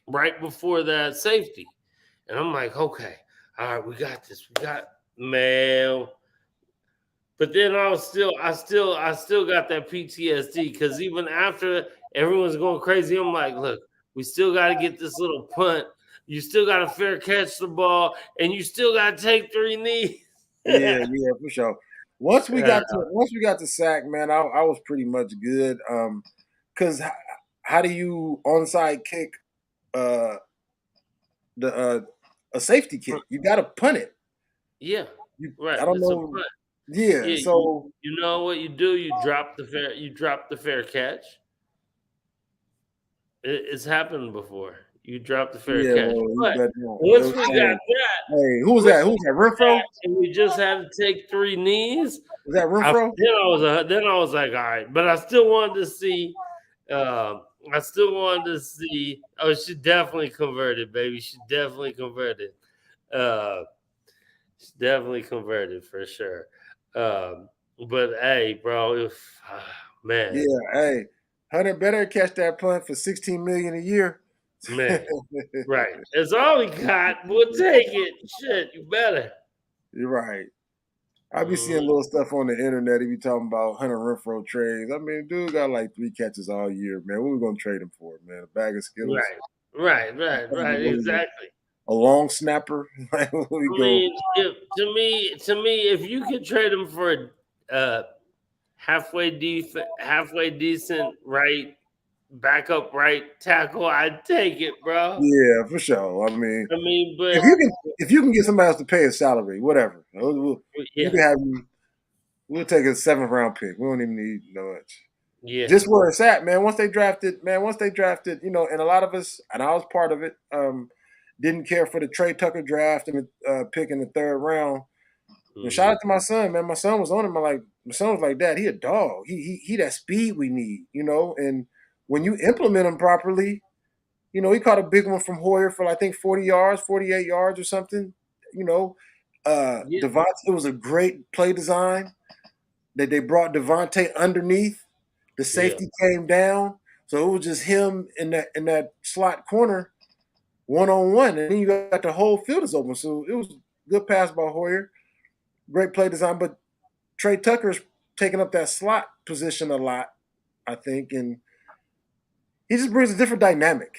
S1: right before that safety. And I'm like, okay, all right, we got this. We got man. But then I still got that PTSD because even after everyone's going crazy, I'm like, look, we still got to get this little punt. You still got to fair catch the ball, and you still got to take 3 knees.
S2: Yeah, yeah, for sure. Once we got to sack, man, I was pretty much good. Because how do you onside kick uh the a safety kick? You got to punt it.
S1: Yeah,
S2: You
S1: right.
S2: I don't
S1: It's a
S2: know.
S1: punt.
S2: Yeah,
S1: Yeah,
S2: so
S1: you know what you do? You drop the fair catch. It's happened before. You drop the fair
S2: yeah,
S1: catch.
S2: well, you
S1: But
S2: bet not. It
S1: once
S2: was
S1: we got
S2: saying,
S1: that,
S2: hey, who was
S1: once
S2: that? Who was that? Renfro?
S1: and we just had to take 3 knees.
S2: Was that Renfro?
S1: Then I was like, all right, but I still wanted to see. Uh, I still wanted to see. Oh, she definitely converted, baby. She definitely converted. Uh, she definitely converted for sure. Um, but hey, bro, if
S2: Yeah,
S1: man,
S2: hey, Hunter better catch that punt for 16 million a year.
S1: man, right? That's all we got. We'll take it. Shit, you better.
S2: You're right. I be seeing
S1: Mhm.
S2: little stuff on the internet. He be talking about Hunter Renfro trades. I mean, dude got like 3 catches all year, man. What we gonna trade him for, man? A bag of Skittles?
S1: Right.
S2: What we
S1: Exactly.
S2: a long snapper? Like what we
S1: I
S2: go?
S1: mean, to me, if you could trade him for a halfway decent right backup right tackle, I'd take it, bro.
S2: Yeah, for sure. I mean,
S1: I mean, but
S2: if you can get somebody else to pay his salary, whatever. You
S1: yeah,
S2: can have him. We'll take a 7th round pick. We don't even need no much.
S1: yeah,
S2: Just where it's at, man. Once they drafted, and a lot of us, and I was part of it, didn't care for the Trey Tucker draft and the pick in the 3rd round. And shout
S1: hmm
S2: out to my son, man. My son was on him. My son was like, Dad, he a dog. He that speed we need. And when you implement him properly, he caught a big one from Hoyer for I think 40 yards, 48 yards or something. You know,
S1: yeah,
S2: Devontae, it was a great play design. They brought Devontae underneath. The
S1: yeah,
S2: safety came down, so it was just him in that slot corner, 1-on-1, and then you got the whole field is open. So it was a good pass by Hoyer, great play design. But Trey Tucker's taking up that slot position a lot, I think, and he just brings a different dynamic.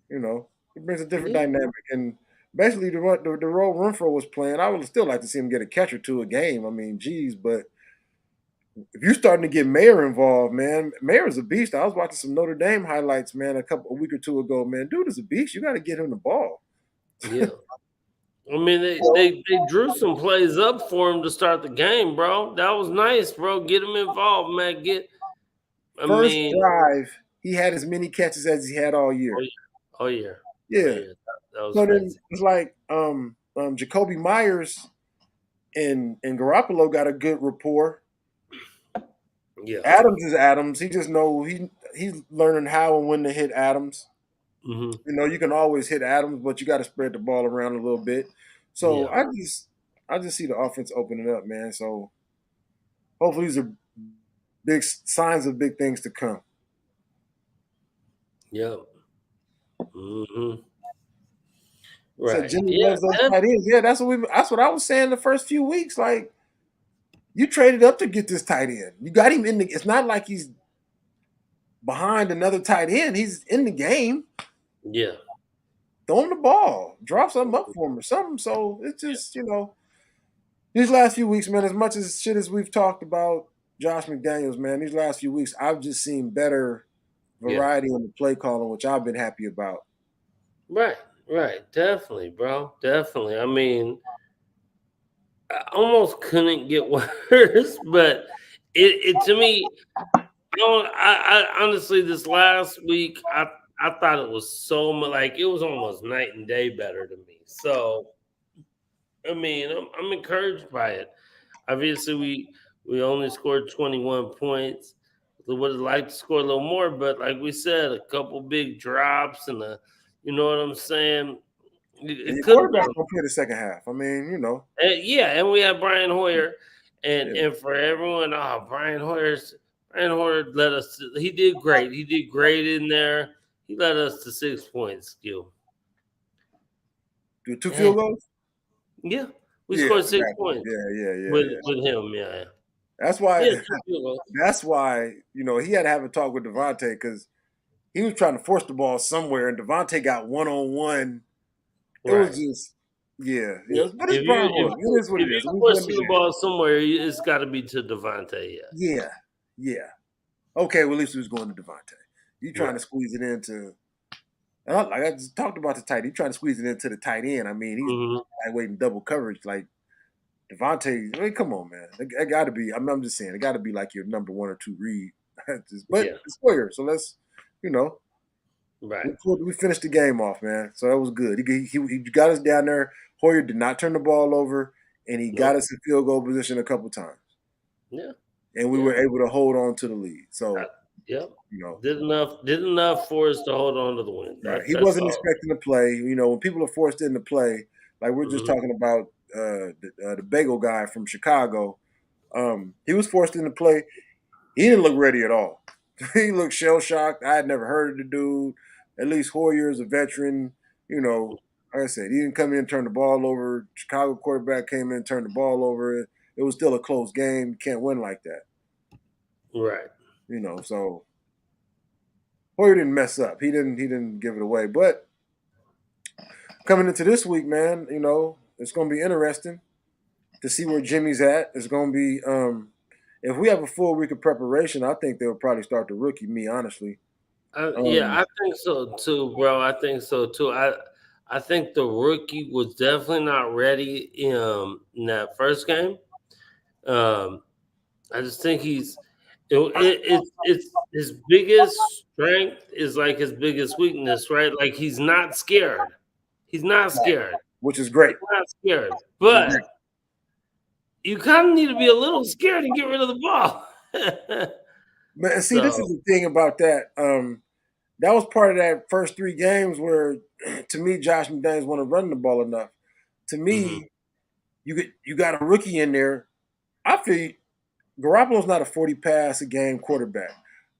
S2: He brings a different
S1: yeah.
S2: dynamic, and basically the role Renfro was playing, I would still like to see him get a catch or two a game. I mean, geez, but if you're starting to get Mayer involved, man, Mayer's a beast. I was watching some Notre Dame highlights, man, a week or two ago. Man, dude is a beast. You got to get him the ball.
S1: Yeah. I mean, they drew some plays up for him to start the game, bro. That was nice, bro. Get him involved, man. I
S2: First
S1: mean,
S2: drive, he had as many catches as he had all
S1: oh
S2: year.
S1: yeah, oh yeah, oh
S2: Yeah.
S1: yeah. That was
S2: So then
S1: crazy.
S2: it's like Jacoby Myers and Garoppolo got a good rapport.
S1: Yeah.
S2: Adams is Adams. He just know he's learning how and when to hit Adams.
S1: hmm
S2: You can always hit Adams, but you got to spread the ball around a little bit. So
S1: Yeah.
S2: I just see the offense opening up, man. So hopefully these are big signs of big things to come.
S1: Yeah. hmm
S2: Said
S1: Right.
S2: Jimmy
S1: Yeah.
S2: loves those tight ends. Yeah, that's what I was saying the first few weeks. Like you traded up to get this tight end. You got him in the. It's not like he's behind another tight end. He's in the game.
S1: Yeah.
S2: Throw him the ball. Drop something up for him or something. So it's just these last few weeks, man. As much as shit as we've talked about Josh McDaniels, man. These last few weeks, I've just seen better
S1: Yeah.
S2: variety in the play calling, which I've been happy about.
S1: Right. Right. Definitely, bro. Definitely. I mean, I almost couldn't get worse, but it to me, I honestly this last week I thought it was so much like it was almost night and day better to me. So I mean, I'm encouraged by it. Obviously, we only scored 21 points. We would have liked to score a little more, but like we said, a couple big drops and you know what I'm saying.
S2: And
S1: It
S2: your
S1: could have
S2: quarterback
S1: been,
S2: gonna play the second half. I mean,
S1: yeah. And we had Brian Hoyer, and
S2: yeah.
S1: and for everyone, Brian Hoyer led us. He did great. He did great in there. He led us to 6 points. Skill.
S2: 2
S1: Eh,
S2: field goals?
S1: yeah, we
S2: Yeah,
S1: scored 6
S2: exactly.
S1: points
S2: Yeah.
S1: with him. Yeah,
S2: That's why
S1: yeah, 2 field goals.
S2: that's why, he had to have a talk with Devontae because he was trying to force the ball somewhere and Devontae got one-on-one. It was
S1: Right.
S2: just
S1: Yeah.
S2: but it's Brian Hoyer. It is what
S1: If
S2: it is.
S1: you
S2: We won the
S1: forcing the
S2: game.
S1: ball somewhere, it's got to be to Devontae. Yeah.
S2: Yeah. Yeah. Okay, well, at least he was going to Devontae. You trying to
S1: Right.
S2: squeeze it into like I just talked about the tight end. You trying to squeeze it into the tight end. I mean, he's
S1: Hmm.
S2: waiting double coverage. Like Devontae, I mean, come on, man. It got to be. I'm just saying, it got to be like your number 1 or 2 read. But
S1: Yeah.
S2: it's Hoyer, so let's, you know,
S1: Right.
S2: we finished the game off, man. So that was good. He got us down there. Hoyer did not turn the ball over, and he got
S1: Nope.
S2: us in field goal position a couple times,
S1: Yeah.
S2: and we
S1: Yeah.
S2: were able to hold on to the lead.
S1: Uh,
S2: So,
S1: yep.
S2: you know,
S1: Did enough for us to hold on to the win.
S2: right. He
S1: That's
S2: wasn't
S1: all.
S2: expecting to play. When people are forced into play, like we're just
S1: Hmm.
S2: talking about the bagel guy from Chicago. He was forced into play. He didn't look ready at all. He looked shell shocked. I had never heard of the dude. At least Hoyer is a veteran. Like I said, he didn't come in and turn the ball over. Chicago quarterback came in and turned the ball over. It was still a close game. You can't win like that.
S1: Right.
S2: So Hoyer didn't mess up. He didn't give it away. But coming into this week, man, it's gonna be interesting to see where Jimmy's at. It's gonna be if we have a full week of preparation, I think they'll probably start the rookie, me honestly.
S1: Yeah,
S2: Um
S1: I think so too, bro. I think so too. I think the rookie was definitely not ready in that first game. Um, I just think it's his biggest strength is like his biggest weakness, right? Like he's not scared. He's not scared.
S2: which is great.
S1: He's not scared.
S2: Which is great.
S1: But you kind of need to be a little scared and get rid of the ball.
S2: Man, see, this is
S1: So,
S2: the thing about that. That was part of that first 3 games where, to me, Josh McDaniels wasn't running the ball enough. To
S1: mhm,
S2: me, you got a rookie in there. I feel Garoppolo's not a 40 pass a game quarterback.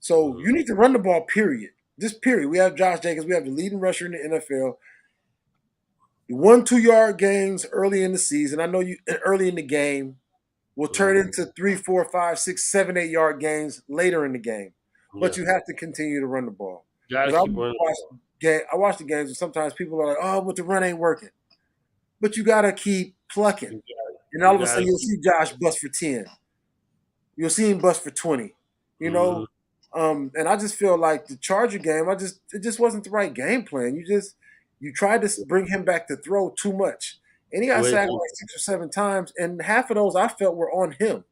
S2: So
S1: mhm,
S2: you need to run the ball, period. Just period. We have Josh Jacobs. We have the leading rusher in the NFL. You won 2 yard games early in the season. I know you early in the game will turn
S1: mhm.
S2: into 3, 4, 5, 6, 7, 8 yard gains later in the game. But
S1: Yeah,
S2: you have to continue to run the ball.
S1: gotta
S2: Because
S1: keep running the ball.
S2: I watch the games and sometimes people are like, oh, but the run ain't working. But you gotta keep plucking. And all
S1: You
S2: of a sudden
S1: gotta
S2: you'll
S1: keep.
S2: see Josh bust for 10. You'll see him bust for 20. You
S1: Mhm.
S2: know? And I just feel like the Charger game, it just wasn't the right game plan. You tried to bring him back to throw too much. And he got
S1: Way
S2: sacked
S1: too.
S2: like 6 or 7 times, and half of those I felt were on him.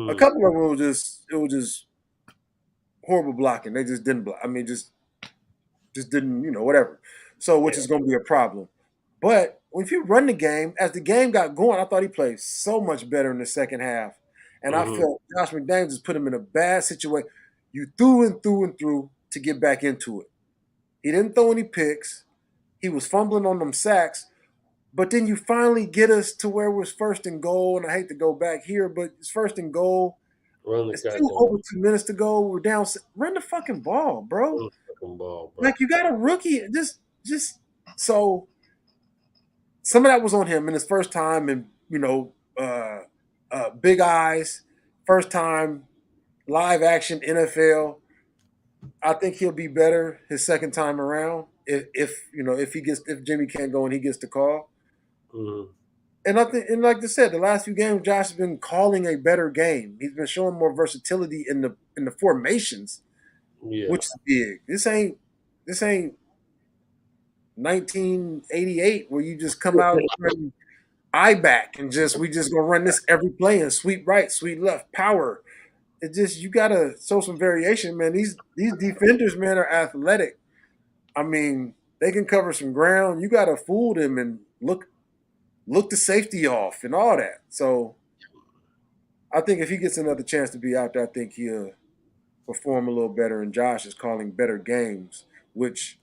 S2: A
S1: Mm,
S2: couple of them it was just horrible blocking. They just didn't block. I mean, just didn't, whatever. So which
S1: yeah.
S2: is gonna be a problem. But if you run the game, as the game got going, I thought he played so much better in the second half. And I
S1: Mhm.
S2: felt Josh McDaniels just put him in a bad situation. You threw and threw and threw to get back into it. He didn't throw any picks. He was fumbling on them sacks. But then you finally get us to where it was first and goal. And I hate to go back here, but it's first and goal.
S1: Run the
S2: It's still
S1: goddamn
S2: over 2 minutes to go. We're down. Run the fucking ball, bro.
S1: fucking ball, bro.
S2: Like you got a rookie. Just so some of that was on him in his first time, and big eyes, first time live action NFL. I think he'll be better his second time around if Jimmy can't go and he gets the call.
S1: Mhm.
S2: And I think, and like I said, the last few games, Josh has been calling a better game. He's been showing more versatility in the formations,
S1: Yeah.
S2: which is big. This ain't 1988 where you just come out running eye back and we just gonna run this every play and sweep right, sweep left, power. It just you gotta show some variation, man. These defenders, man, are athletic. I mean, they can cover some ground. You gotta fool them and look the safety off and all that. So I think if he gets another chance to be out there, I think he'll perform a little better. And Josh is calling better games, which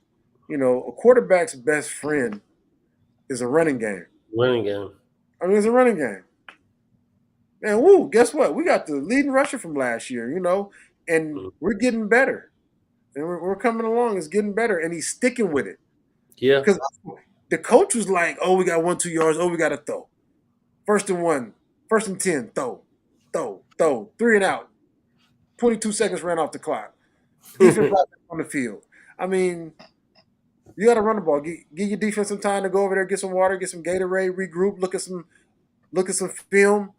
S2: a quarterback's best friend is a running game.
S1: Running game.
S2: I mean, it's a running game. And woo, guess what? We got the leading rusher from last year, and
S1: Mm.
S2: we're getting better. And we're coming along. It's getting better. And he's sticking with it.
S1: Yeah.
S2: Because the coach was like, "Oh, we got 1-2 yards. Oh, we got to throw. 1st and 1, 1st and 10, throw, 3 and out. 22 seconds ran off the clock. Defense right back on the field. I mean, you got to run the ball. Give your defense some time to go over there, get some water, get some Gatorade, regroup, look at some film.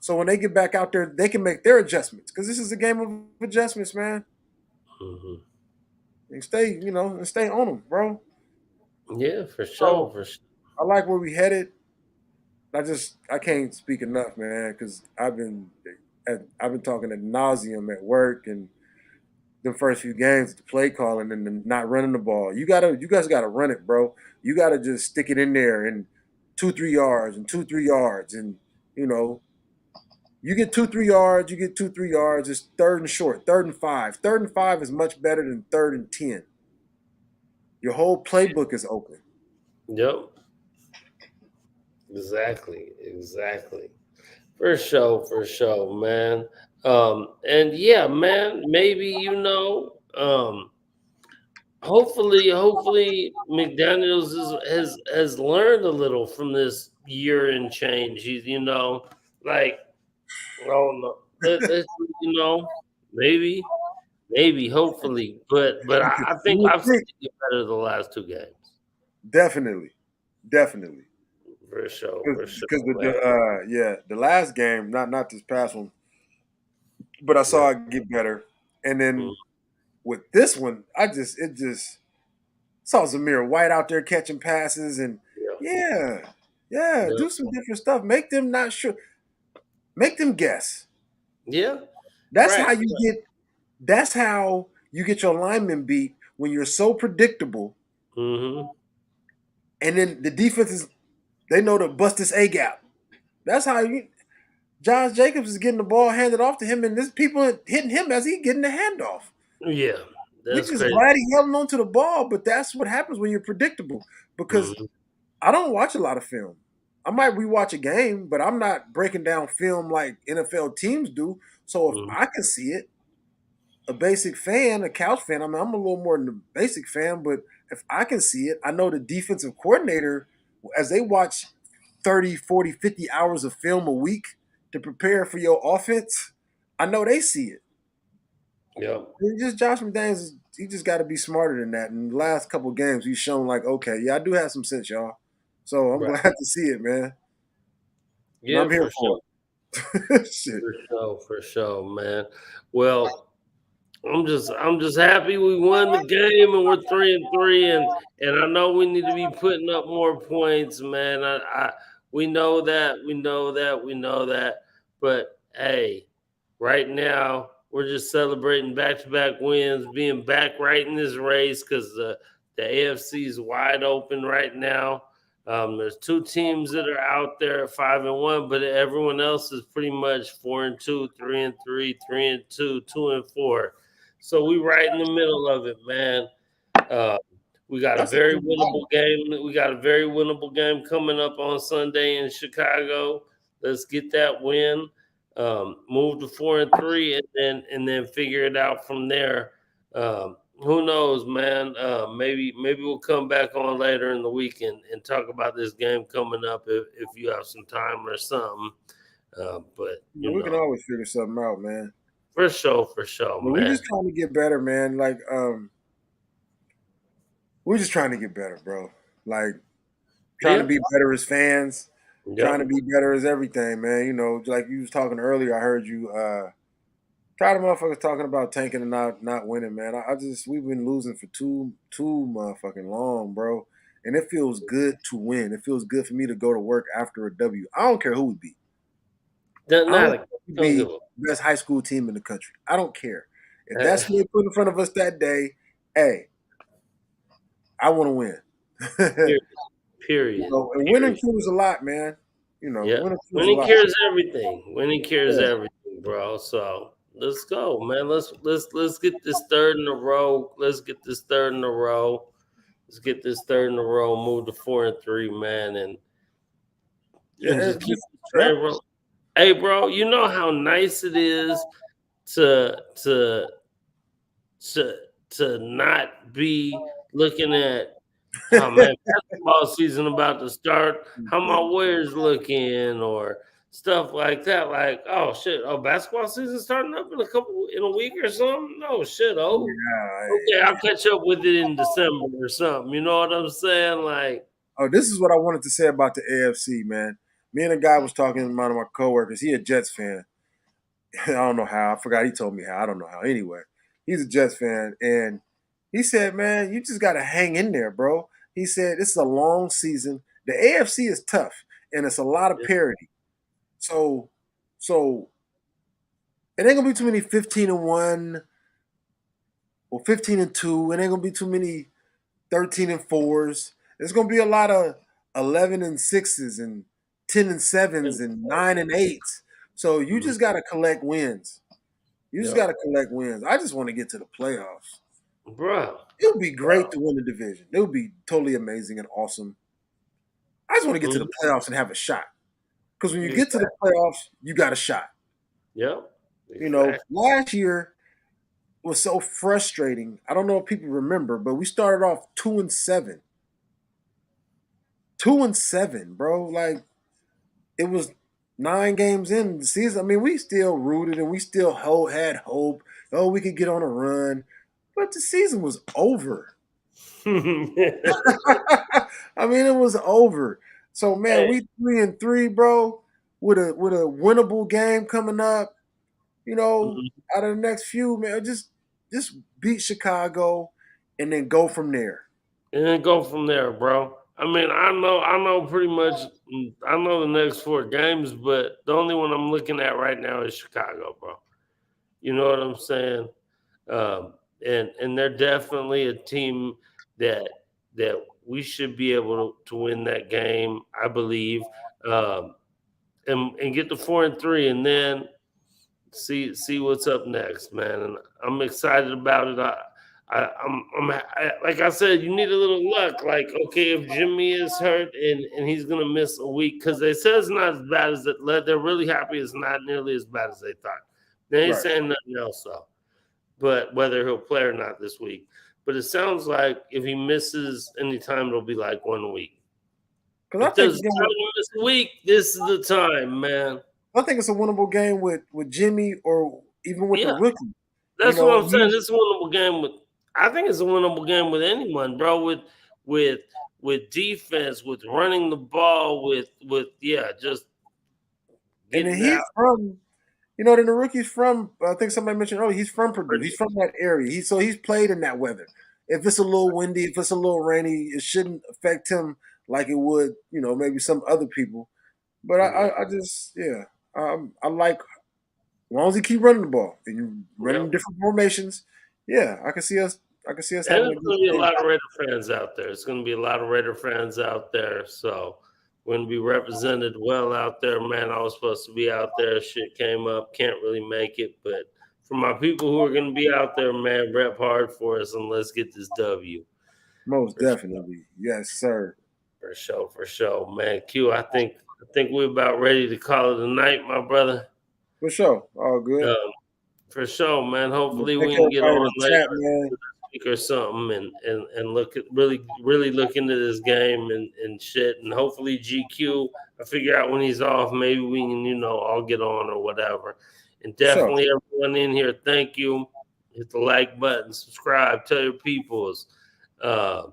S2: So when they get back out there, they can make their adjustments because this is a game of adjustments, man.
S1: Mm-hmm.
S2: And stay on them, bro.
S1: Yeah, for sure,
S2: So
S1: for sure.
S2: I like where we headed. I can't speak enough, man, because I've been talking ad nauseum at work and the first few games, the play calling and the not running the ball. You guys gotta run it, bro. You gotta just stick it in there and 2-3 yards and 2-3 yards and you know you get 2-3 yards, you get 2-3 yards. It's 3rd and short, 3rd and 5. 3rd and 5 is much better than 3rd and 10. Your whole playbook is open.
S1: Yep. Exactly. For sure, man. And yeah, man, maybe hopefully McDaniels has learned a little from this year and change. He's like I don't know. Maybe, hopefully, but I think
S2: You
S1: I've seen
S2: think
S1: it get better the last 2 games.
S2: definitely, definitely.
S1: For sure,
S2: Because
S1: man.
S2: the last game, not this past one, but I
S1: Yeah,
S2: saw it get better. And
S1: mm,
S2: then with this one, it just saw Zamir White out there catching passes and
S1: yeah,
S2: yeah, yeah,
S1: yeah,
S2: do some different stuff. Make them not sure. Make them guess.
S1: yeah.
S2: That's
S1: Right.
S2: how you get. That's how you get your lineman beat when you're so predictable.
S1: Mm-hmm.
S2: And then the defense they know to bust this A gap. That's how you. Josh Jacobs is getting the ball handed off to him, and there's people hitting him as he getting the handoff.
S1: Yeah,
S2: We
S1: that's
S2: just
S1: crazy.
S2: glad he held on to the ball, but that's what happens when you're predictable. Because
S1: Mm-hmm.
S2: I don't watch a lot of film. I might rewatch a game, but I'm not breaking down film like NFL teams do. So if
S1: Mm-hmm.
S2: I can see it, a basic fan, a couch fan, I mean, I'm a little more than a basic fan, but if I can see it, I know the defensive coordinator, as they watch 30, 40, 50 hours of film a week to prepare for your offense, I know they see it.
S1: Yeah.
S2: It's just Josh McDaniels, he just got to be smarter than that. In the last couple of games, he's shown like, okay, yeah, I do have some sense, y'all. So I'm
S1: Right.
S2: glad to see it, man. And
S1: Yeah,
S2: I'm here
S1: for sure.
S2: for it. Shit.
S1: For sure, man. Well, I'm just happy we won the game and we're 3-3 and I know we need to be putting up more points, man. We know that, we know that. But hey, right now we're just celebrating back-to-back wins, being back right in this race because the AFC is wide open right now. There's 2 teams that are out there at 5-1, but everyone else is pretty much 4-2, 3-3, 3-2, 2-4. So we right in the middle of it, man. Uh, we got a
S2: That's a
S1: very
S2: good
S1: winnable game. We got a very winnable game coming up on Sunday in Chicago. Let's get that win. Move to 4-3, and then figure it out from there. Who knows, man? Maybe we'll come back on later in the week and talk about this game coming up if you have some time or something. But
S2: we can always figure something out, man.
S1: for sure,
S2: But we're
S1: man.
S2: just trying to get better, man. Like, we're just trying to get better, bro. Like, trying to
S1: Yeah,
S2: be better as fans, trying
S1: yep.
S2: to be better as everything, man. Like you was talking earlier, I heard you tired of motherfuckers talking about tanking and not winning, man. I just we've been losing for too motherfucking long, bro. And it feels good to win. It feels good for me to go to work after a W. I don't care who we beat.
S1: Doesn't
S2: I don't
S1: matter.
S2: care if we
S1: Don't give
S2: beat
S1: up.
S2: the best high school team in the country. I don't care. If that's who they put in front of us that day, hey, I want to win.
S1: Period. Period.
S2: And winning
S1: Period.
S2: cures a lot, man.
S1: Yeah.
S2: Winning cures a
S1: Winning
S2: lot.
S1: cares everything. Winning cares
S2: Yeah.
S1: everything, bro. So let's go, man. Let's get this third in a row. Let's get this third in a row. Let's get this third in a row. Move to 4-3, man, and
S2: Yeah,
S1: just keep the
S2: yep.
S1: train rolling. Hey, bro, you know how nice it is to to to not be looking at Oh man, basketball season about to start. How my Warriors looking or stuff like that. Like, oh shit, oh basketball season starting up in a week or something. Oh shit, oh okay, I'll catch up with it in December or something. You know what I'm saying? Like,
S2: Oh, this is what I wanted to say about the AFC, man. Me and a guy was talking to one of my coworkers. He a Jets fan. I don't know how. I forgot. He told me how. I don't know how. Anyway, he's a Jets fan, and he said, "Man, you just got to hang in there, bro." He said, "This is a long season. The AFC is tough, and it's a lot of parity. So, so it ain't gonna be too many 15-1 or 15-2. It ain't gonna be too many 13-4s. There's gonna be a lot of 11-6s and 10-7s and 9-8s. So you just gotta collect wins. You just
S1: yeah,
S2: gotta collect wins. I just want to get to the playoffs.
S1: bro,
S2: It would be great to win the division. It would be totally amazing and awesome. I just want to get to the playoffs and have a shot. Because when you get to the playoffs, you got a shot.
S1: yeah,
S2: You know,
S1: exactly.
S2: last year was so frustrating. I don't know if people remember, but we started off 2-7. 2-7, bro. Like it was 9 games in the season. I mean, we still rooted and we still had hope. Oh, we could get on a run, but the season was over. I mean, it was over. So man,
S1: Hey,
S2: we 3-3, bro, with a winnable game coming up. You know,
S1: mhm.
S2: out of the next few, man, just beat Chicago and then go from there.
S1: And then go from there, bro. I mean, I know pretty much. I know the next 4 games, but the only one I'm looking at right now is Chicago, bro. You know what I'm saying? And they're definitely a team that that we should be able to win that game. I believe, um, and get to 4-3, and then see what's up next, man. And I'm excited about it. Like I said, you need a little luck. Like, okay, if Jimmy is hurt and he's gonna miss a week, because they said it's not as bad as it. They're really happy it's not nearly as bad as they thought. They ain't
S2: Right.
S1: saying nothing else though. But whether he'll play or not this week. But it sounds like if he misses any time, it'll be like 1 week.
S2: Because
S1: If there's time to miss a week, this is the time, man.
S2: I think it's a winnable game with Jimmy or even with the
S1: Yeah.
S2: rookie. You
S1: That's what
S2: know,
S1: I'm saying. This is a winnable game with. I think it's a winnable game with anyone, bro. With with defense, with running the ball, with yeah, just
S2: and then
S1: getting
S2: he's
S1: out.
S2: from, then the rookie's from. I think somebody mentioned, oh, he's from Purdue. He's from that area. He's played in that weather. If it's a little windy, if it's a little rainy, it shouldn't affect him like it would, maybe some other people. But I just, yeah, I like as long as he keep running the ball and you
S1: Yep.
S2: running different formations. Yeah, I can see us
S1: And
S2: having a
S1: it's
S2: good
S1: going to be a
S2: game.
S1: lot of Raider fans out there. It's going to be a lot of Raider fans out there. So we're going to be represented well out there, man. I was supposed to be out there. Shit came up. Can't really make it. But for my people who are going to be out there, man, rep hard for us and let's get this W.
S2: Most
S1: For sure.
S2: definitely, yes, sir.
S1: For sure, man. Q, I think we're about ready to call it a night, my brother.
S2: For sure, all good.
S1: Um, for sure, man.
S2: Yeah,
S1: Hopefully
S2: thank
S1: we can get
S2: everybody in
S1: on
S2: the
S1: later
S2: chat, man.
S1: this week or something and look at really look into this game and shit. And hopefully GQ, I figure out when he's off. Maybe we can all get on or whatever. And
S2: For sure.
S1: definitely everyone in here, thank you. Hit the like button, subscribe, tell your peoples. Uh,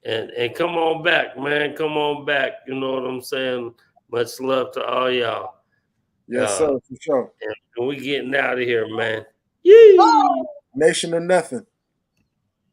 S1: and come on back, man. Come on back. You know what I'm saying? Much love to all y'all.
S2: Yes, sir,
S1: Uh,
S2: for sure.
S1: and we getting out of here, man. Yee!
S2: Nation or nothing.